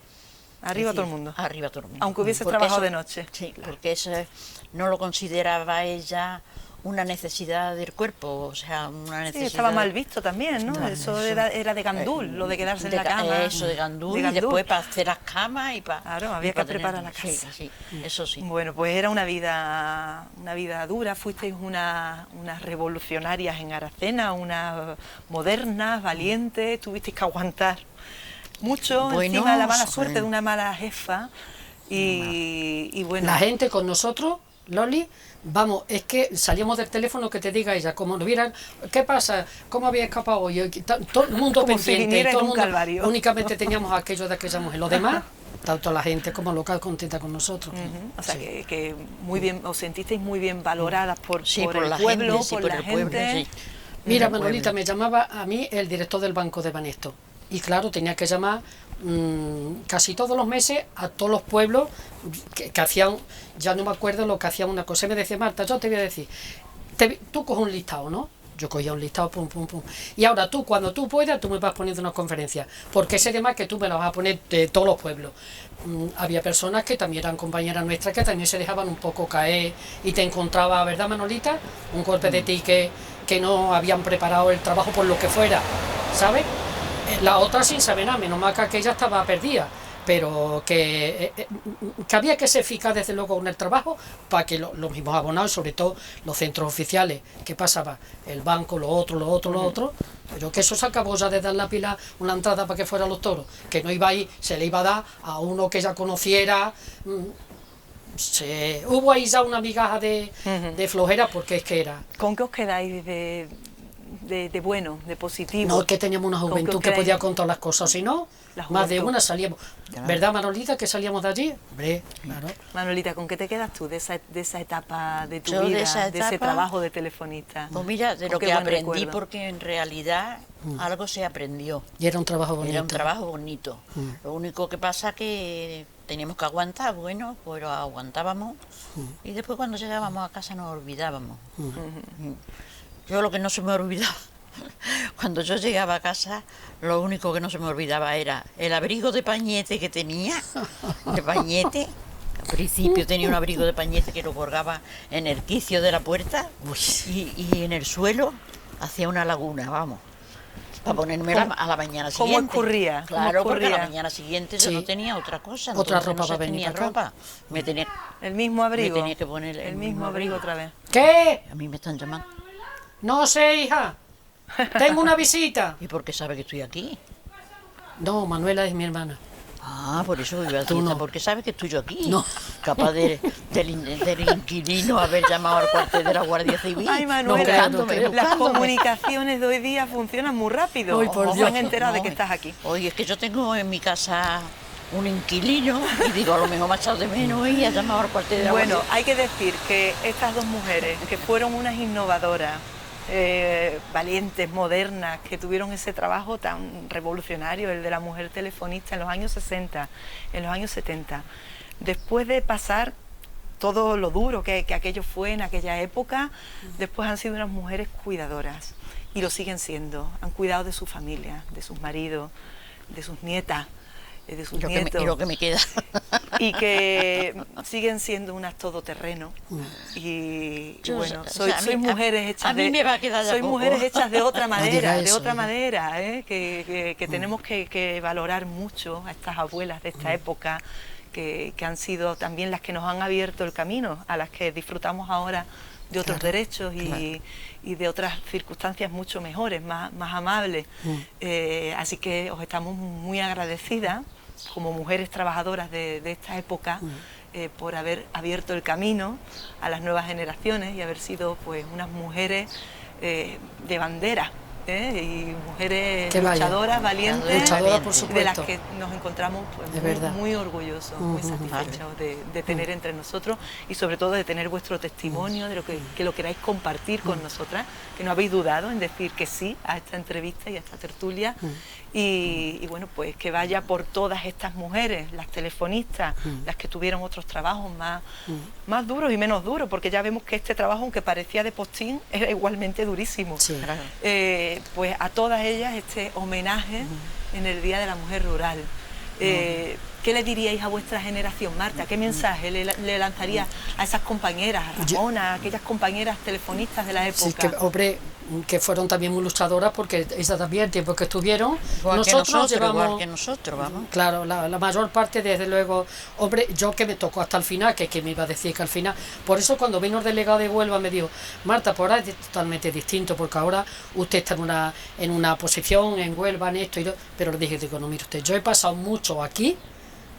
Arriba todo el mundo. Arriba todo el mundo. Aunque hubiese trabajado de noche. Sí, claro. Porque eso no lo consideraba ella una necesidad del cuerpo, o sea, una necesidad... Sí, estaba mal visto también, ¿no? Eso era de gandul, lo de quedarse en la cama. Eso, de gandul, y después para hacer las camas y para... Claro, había que preparar la casa. Sí, eso sí. Bueno, pues era una vida dura, fuisteis unas revolucionarias en Aracena, unas modernas, valientes, tuvisteis que aguantar mucho, encima de la mala suerte de una mala jefa, y bueno... La gente con nosotros Loli, vamos, es que salíamos del teléfono que te diga ella, como nos vieran, ¿qué pasa? ¿Cómo había escapado hoy? Todo el mundo como pendiente, si todo el un mundo, calvario. únicamente teníamos aquello de aquella mujer. Los demás, tanto la gente como local contenta con nosotros. O sea, que muy bien, os sentisteis muy bien valoradas por el la pueblo, gente, por la gente. Mira, Manolita, me llamaba a mí el director del Banco de Banesto. Y claro, tenía que llamar casi todos los meses a todos los pueblos que hacían, ya no me acuerdo lo que hacían una cosa. Y me decía, Marta, yo te voy a decir, tú coges un listado, ¿no? Yo cogía un listado, pum, pum, pum. Y ahora tú, cuando tú puedas, tú me vas poniendo una conferencia. Porque ese tema que tú me la vas a poner de todos los pueblos. Había personas que también eran compañeras nuestras que también se dejaban un poco caer y te encontraba, ¿verdad, Manolita? Un golpe de ti que no habían preparado el trabajo por lo que fuera, ¿sabes? La otra sin saber nada, menos mal que aquella estaba perdida, pero que había que ser eficaz desde luego con el trabajo para que los mismos abonados, sobre todo los centros oficiales, ¿qué pasaba? El banco, lo otro, pero que eso se acabó ya de dar la pila una entrada para que fueran los toros, que no iba a ir, se le iba a dar a uno que ya conociera. Hubo ahí ya una migaja de flojera, porque es que era. ¿Con qué os quedáis de bueno, de positivo? No, que teníamos una juventud que podía contar las cosas, si no, más de una salíamos. Claro. ¿Verdad, Manolita, que salíamos de allí? Hombre, claro. Manolita, ¿con qué te quedas tú de esa etapa de tu Yo vida, de esa de ese etapa, trabajo de telefonista? Pues mira, de ¿Con lo qué que buen aprendí, recuerdo? porque en realidad algo se aprendió. Y era un trabajo bonito. Era un trabajo bonito. Lo único que pasa que teníamos que aguantar, bueno, pero aguantábamos y después cuando llegábamos a casa nos olvidábamos. Yo lo que no se me olvidaba, cuando yo llegaba a casa, lo único que no se me olvidaba era el abrigo de pañete que tenía, de pañete. Al principio tenía un abrigo de pañete que lo colgaba en el quicio de la puerta y en el suelo hacía una laguna, vamos, para ponerme a la mañana siguiente. ¿Cómo escurría? Claro, porque a la mañana siguiente yo Sí. no tenía otra cosa. Otra entonces ropa no se para venir tenía para acá. ropa. Me tenía, El mismo abrigo. Me tenía que poner el mismo abrigo otra vez. ¿Qué? A mí me están llamando. No sé, hija. Tengo una visita. ¿Y por qué sabe que estoy aquí? No, Manuela es mi hermana. Ah, por eso iba a Tú decir, no. porque sabe que estoy yo aquí. No. Capaz del inquilino haber llamado al cuartel de la Guardia Civil. Ay, Manuela, buscándome, las buscándome. comunicaciones de hoy día funcionan muy rápido. Ay, por Os Dios. han enterado de No, que estás aquí. Oye, es que yo tengo en mi casa un inquilino y digo, a lo mejor me ha echado de menos y ha llamado al cuartel de la Bueno, Guardia hay que decir que estas dos mujeres, que fueron unas innovadoras, valientes, modernas, que tuvieron ese trabajo tan revolucionario, el de la mujer telefonista en los años 60, en los años 70, después de pasar todo lo duro que aquello fue en aquella época, después han sido unas mujeres cuidadoras y lo siguen siendo. Han cuidado de su familia, de sus maridos, de sus nietas, de sus nietos. y lo que me queda. Y que siguen siendo unas todoterreno. Y bueno, sois mujeres hechas a mí me va a quedar ya sois poco. mujeres hechas de otra manera, diga eso, que tenemos que valorar mucho a estas abuelas de esta época, que han sido también las que nos han abierto el camino, a las que disfrutamos ahora de otros derechos y de otras circunstancias mucho mejores, más amables. Así que os estamos muy agradecidas como mujeres trabajadoras de esta época por haber abierto el camino a las nuevas generaciones y haber sido pues unas mujeres de bandera. Y mujeres luchadoras, valientes, Luchadoras, por de las supuesto. que nos encontramos pues, verdad. muy orgullosos, muy satisfechos de tener entre nosotros y sobre todo de tener vuestro testimonio, de que lo queráis compartir con nosotras, que no habéis dudado en decir que sí a esta entrevista y a esta tertulia. Y bueno, pues que vaya por todas estas mujeres, las telefonistas, las que tuvieron otros trabajos más duros y menos duros, porque ya vemos que este trabajo, aunque parecía de postín, era igualmente durísimo. Sí. Claro. Pues a todas ellas este homenaje en el Día de la Mujer Rural. ¿Qué le diríais a vuestra generación, Marta? ¿Qué mensaje le lanzaría a esas compañeras, a Ramona, a aquellas compañeras telefonistas de la época? Sí, que, hombre, que fueron también muy luchadoras, porque ellas también, el tiempo que estuvieron, Igual nosotros llevamos... igual que nosotros, vamos. Claro, la mayor parte, desde luego, hombre, yo que me tocó hasta el final, que me iba a decir que al final, por eso cuando vino el delegado de Huelva me dijo, Marta, por ahora es totalmente distinto, porque ahora usted está en una posición en Huelva, en esto, pero le dije, digo, no, mire usted, yo he pasado mucho aquí,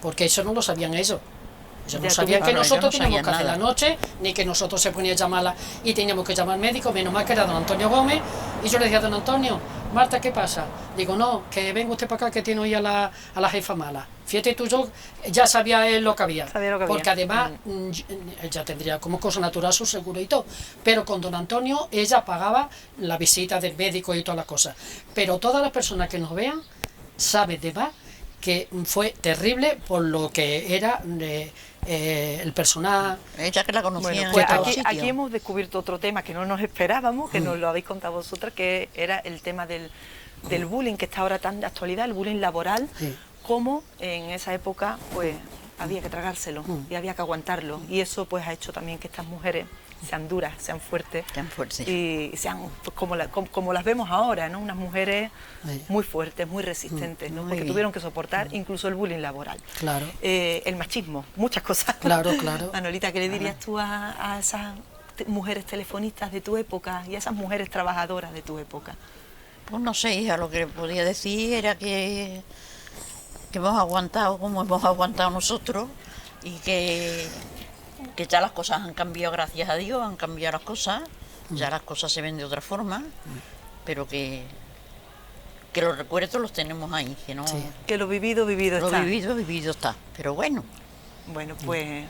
porque eso no lo sabían ellos. Yo no sabía que nosotros teníamos que hacer la noche, ni que nosotros se ponía a llamarla y teníamos que llamar al médico, menos mal que era don Antonio Gómez, y yo le decía a don Antonio, Marta, ¿qué pasa? Digo, no, que venga usted para acá que tiene hoy a la jefa mala. Fíjate tú, yo ya sabía él lo que había, porque además ya tendría como cosa natural su seguro y todo, pero con don Antonio ella pagaba la visita del médico y todas las cosas, pero todas las personas que nos vean saben de más que fue terrible por lo que era el personal. Ella que la conocía. Bueno, pues aquí hemos descubierto otro tema que no nos esperábamos, que nos lo habéis contado vosotras, que era el tema del bullying, que está ahora tan de actualidad, el bullying laboral, como en esa época pues había que tragárselo y había que aguantarlo, y eso pues ha hecho también que estas mujeres sean duras, sean fuertes, y sean pues, como las vemos ahora, ¿no? Unas mujeres muy fuertes, muy resistentes, ¿no? Porque tuvieron que soportar incluso el bullying laboral, el machismo, muchas cosas. Manolita, ¿qué le dirías tú a esas mujeres telefonistas de tu época y a esas mujeres trabajadoras de tu época? Pues no sé, hija, lo que podía decir era que hemos aguantado como hemos aguantado nosotros, y que ya las cosas han cambiado, gracias a Dios, han cambiado las cosas, ya las cosas se ven de otra forma, pero que los recuerdos los tenemos ahí, que no... Que lo vivido está. Lo vivido está, pero bueno. Bueno, pues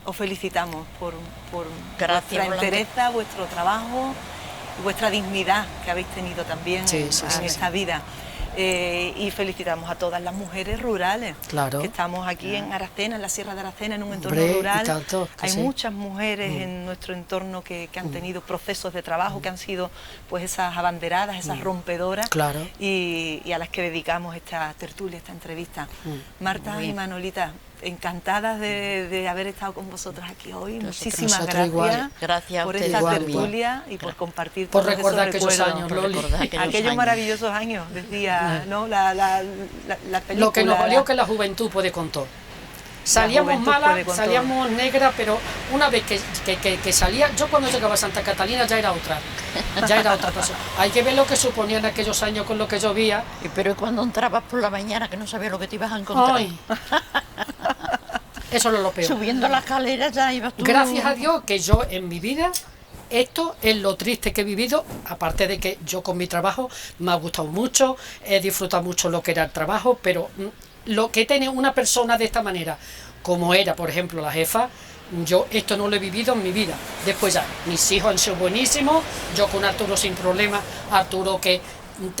os felicitamos por vuestra entereza, vuestro trabajo, vuestra dignidad que habéis tenido también en esta vida. Y felicitamos a todas las mujeres rurales que estamos aquí en Aracena, en la Sierra de Aracena, en un entorno rural. Hay muchas mujeres en nuestro entorno que han tenido procesos de trabajo, que han sido pues esas abanderadas, esas rompedoras, y a las que dedicamos esta tertulia, esta entrevista. Marta y Manolita, encantadas de haber estado con vosotras aquí hoy. Muchísimas gracias por esta tertulia y por compartir por recordar aquellos años, Loli. Aquellos maravillosos años, decía, ¿no? La película. Lo que nos valió que la juventud puede con todo. Salíamos malas, salíamos negras, pero una vez que salía, yo cuando llegaba a Santa Catalina ya era otra persona. Hay que ver lo que suponían aquellos años con lo que llovía. Pero cuando entrabas por la mañana que no sabías lo que te ibas a encontrar. Ay. Eso no es lo peor. Subiendo la escalera ya ibas tú. Gracias a Dios que yo en mi vida, esto es lo triste que he vivido, aparte de que yo con mi trabajo me ha gustado mucho, he disfrutado mucho lo que era el trabajo, pero lo que tiene una persona de esta manera, como era por ejemplo la jefa, yo esto no lo he vivido en mi vida. Después ya, mis hijos han sido buenísimos, yo con Arturo sin problema, Arturo que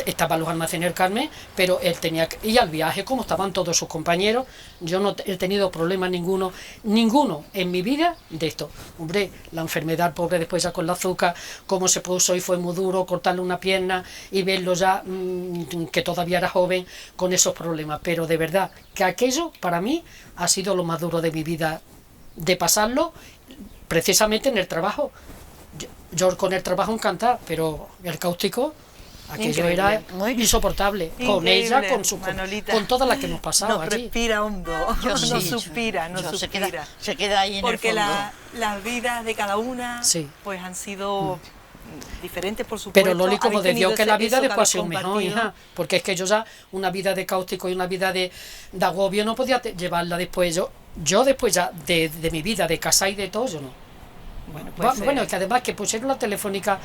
estaba en los almacenes del Carmen, pero él tenía que ir al viaje como estaban todos sus compañeros. Yo no he tenido problemas ninguno en mi vida de esto. Hombre, la enfermedad pobre después ya con el azúcar, cómo se puso y fue muy duro cortarle una pierna y verlo ya que todavía era joven con esos problemas, pero de verdad que aquello para mí ha sido lo más duro de mi vida, de pasarlo precisamente en el trabajo. Yo con el trabajo encantada, pero el cáustico, aquello era insoportable. Con ella, con todas las que hemos pasado allí. Respira hondo, no suspira. Se queda ahí en porque el fondo. las vidas de cada una pues han sido diferentes, por supuesto. Pero Loli, como de Dios que la vida después ha sido mejor, hija, porque es que yo ya una vida de cáustico y una vida de agobio no podía llevarla después. Yo después ya de mi vida de casa y de todo, yo no. Bueno, es que además que pusieron la telefónica,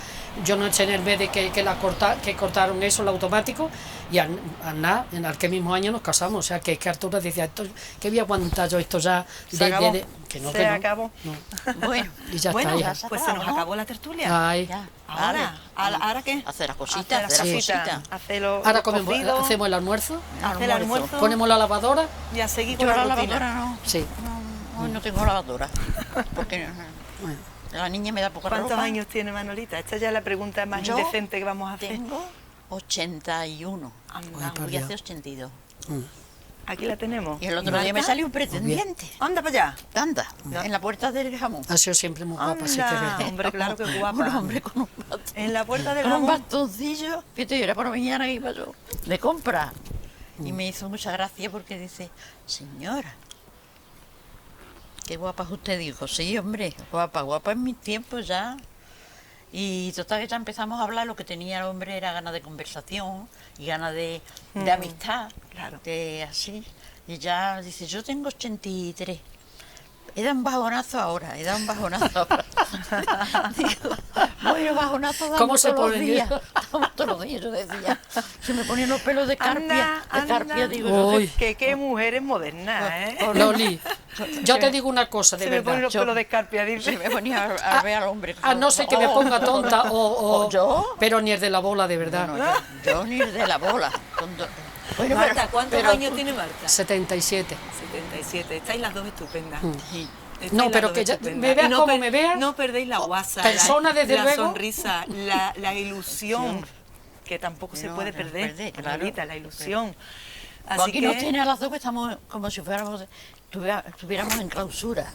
yo no eché en el mes de que cortaron eso, el automático, y al nada, en aquel mismo año nos casamos. O sea, que Arturo decía, que voy a aguantar yo esto ya. Se acabó. No. Bueno, y ya bueno, está. pues se nos acabó la tertulia. Ay. ¿Ahora qué? Hacer las cositas, hacer las cositas. Ahora hacemos el almuerzo. Hacer el almuerzo. Ponemos la lavadora. Y a seguir con yo la lavadora no. Sí. Hoy no tengo lavadora. Porque la niña me da poca ropa. ¿Cuántos años tiene Manolita? Esta ya es la pregunta más indecente que vamos a hacer. Tengo 81. Voy a hacer 82. Aquí la tenemos. Y el otro día me salió un pretendiente. Anda para allá. Anda, en la puerta del jamón. Ha sido siempre muy guapa, sí que es verdad. Hombre, claro que guapa. Un hombre con un bastón. En la puerta del jamón. Con un jamón. bastoncillo. Fíjate, yo era por la mañana que iba yo de compra. Y me hizo mucha gracia porque dice, señora, qué guapa es usted. Dijo, sí, hombre, guapa en mis tiempos ya. Y total que ya empezamos a hablar, lo que tenía el hombre era ganas de conversación y ganas de amistad, claro. De así. Y ya dice, yo tengo 83. he dado un bajonazo ahora. Digo, bueno, bajonazo damos ¿Cómo se todos los ponen días. Damos todos los días, yo decía. Se me ponían los pelos de carpia. Digo, Uy. Qué mujeres modernas, ¿eh? Loli, yo te digo una cosa, de Se me ponen verdad. los pelos de escarpia, dice. se me ponía a ver al hombre. A no ser que me ponga tonta o ¿yo? pero ni el de la bola, de verdad. No, yo ni de la bola. Bueno, Marta, ¿cuántos años tiene Marta? 77. 77. Estáis las dos estupendas. sí. Estáis No, las pero dos que ya, estupendas. me veas Y como me veas. No perdéis la guasa, persona, desde la luego. sonrisa, la ilusión, que tampoco se No, puede no perder, claro. Margarita, la ilusión. Pues Así aquí que nos tiene a las dos que estamos como si estuviéramos en clausura.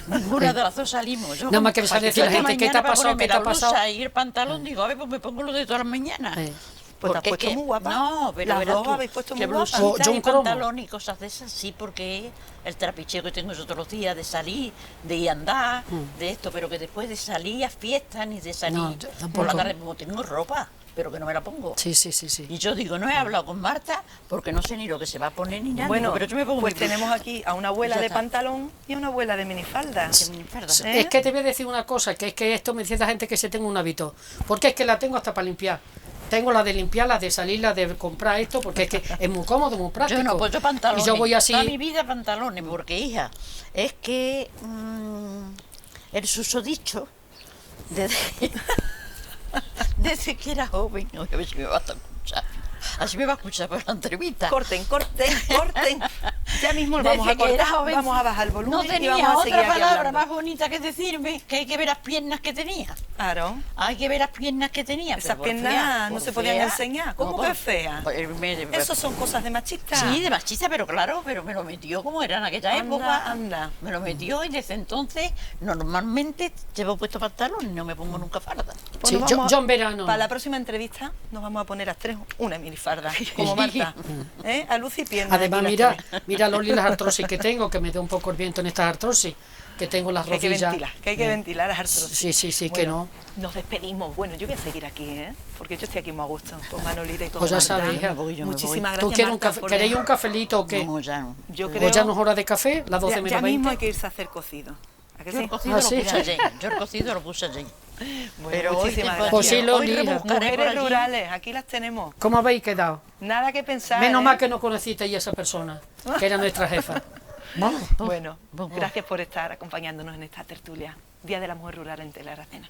Ninguna de las dos salimos. Yo Nada más que me sale decir la gente, ¿qué te ha pasado? ¿Qué te ha pasado? Y el pantalón, digo, a ver, pues me pongo lo de todas las mañanas. pues te has Porque puesto muy guapa. No, pero las verás dos tú, habéis puesto muy que guapa. blusita Yo un y cromo. pantalón y cosas de esas, sí, porque el trapicheo que tengo yo todos los días de salir, de ir a andar, de esto, pero que después de salir a fiestas ni de salir No, yo por tampoco. la tarde, como tengo ropa, pero que no me la pongo. Sí. Y yo digo, no he hablado con Marta porque no sé ni lo que se va a poner ni nada. Bueno, Digo, pero yo me pongo pues mi blusa. tenemos aquí a una abuela Ya de está. pantalón y a una abuela de minifalda. Que me enfada. ¿Eh? Es que te voy a decir una cosa, que es que esto me dice la gente que se tenga un hábito. Porque es que la tengo hasta para limpiar. Tengo la de limpiar, la de salir, la de comprar esto, porque es que es muy cómodo, muy práctico. Yo no, pues yo pantalones. Y yo voy así. Toda mi vida pantalones, porque hija, es que el susodicho desde que era joven, a ver si me va a escuchar. Así me va a escuchar por la entrevista. Corten. Ya mismo Desde vamos a que era cortar, joven, vamos a bajar el volumen no y tenía vamos a seguir otra aquí palabra hablando. más bonita que decirme que hay que ver las piernas que tenía. Claro. Hay que ver las piernas que tenía. Esas pero por piernas fea, no por se podían fea. enseñar. ¿Cómo No, que por- fea? Eso son cosas de machista. Sí, de machista, pero claro, pero me lo metió como era en aquella Anda, época. anda. Me lo metió y desde entonces normalmente llevo puesto pantalón y no me pongo nunca farda. Pues Sí, nos yo vamos en verano. Para la próxima entrevista nos vamos a poner a tres una minifarda, como Marta. A luz y pierna. Además, aquí las mira Loli, las artrosis que tengo, que me da un poco el viento en estas artrosis, que tengo las que hay que rodillas. ventilar, que hay que ventilar las artrosis. Sí, que no. Nos despedimos. Bueno, yo voy a seguir aquí, porque yo estoy aquí muy a gusto, con Manolita y todo. Pues ya Marta. sabéis, hija. Muchísimas ¿Tú gracias, quieres Marta, por queréis un dejar- cafelito o qué? No, ya no. Yo ¿O creo ya no es hora de café? Las 12 ya menos mismo 20. hay que irse a hacer cocido. ¿A que Yo el sí? cocido Ah, lo sí. puse ayer. Yo el cocido lo puse ayer. Bueno, Pero hoy muchísimas te- gracias. Pues sí, Loli, hoy rebuscaré por Mujeres allí. rurales, aquí las tenemos. ¿Cómo habéis quedado? Nada que pensar. Menos mal que no conocisteis a esa persona, que era nuestra jefa. Bueno, Pues, gracias por estar acompañándonos en esta tertulia. Día de la Mujer Rural en Tele Aracena.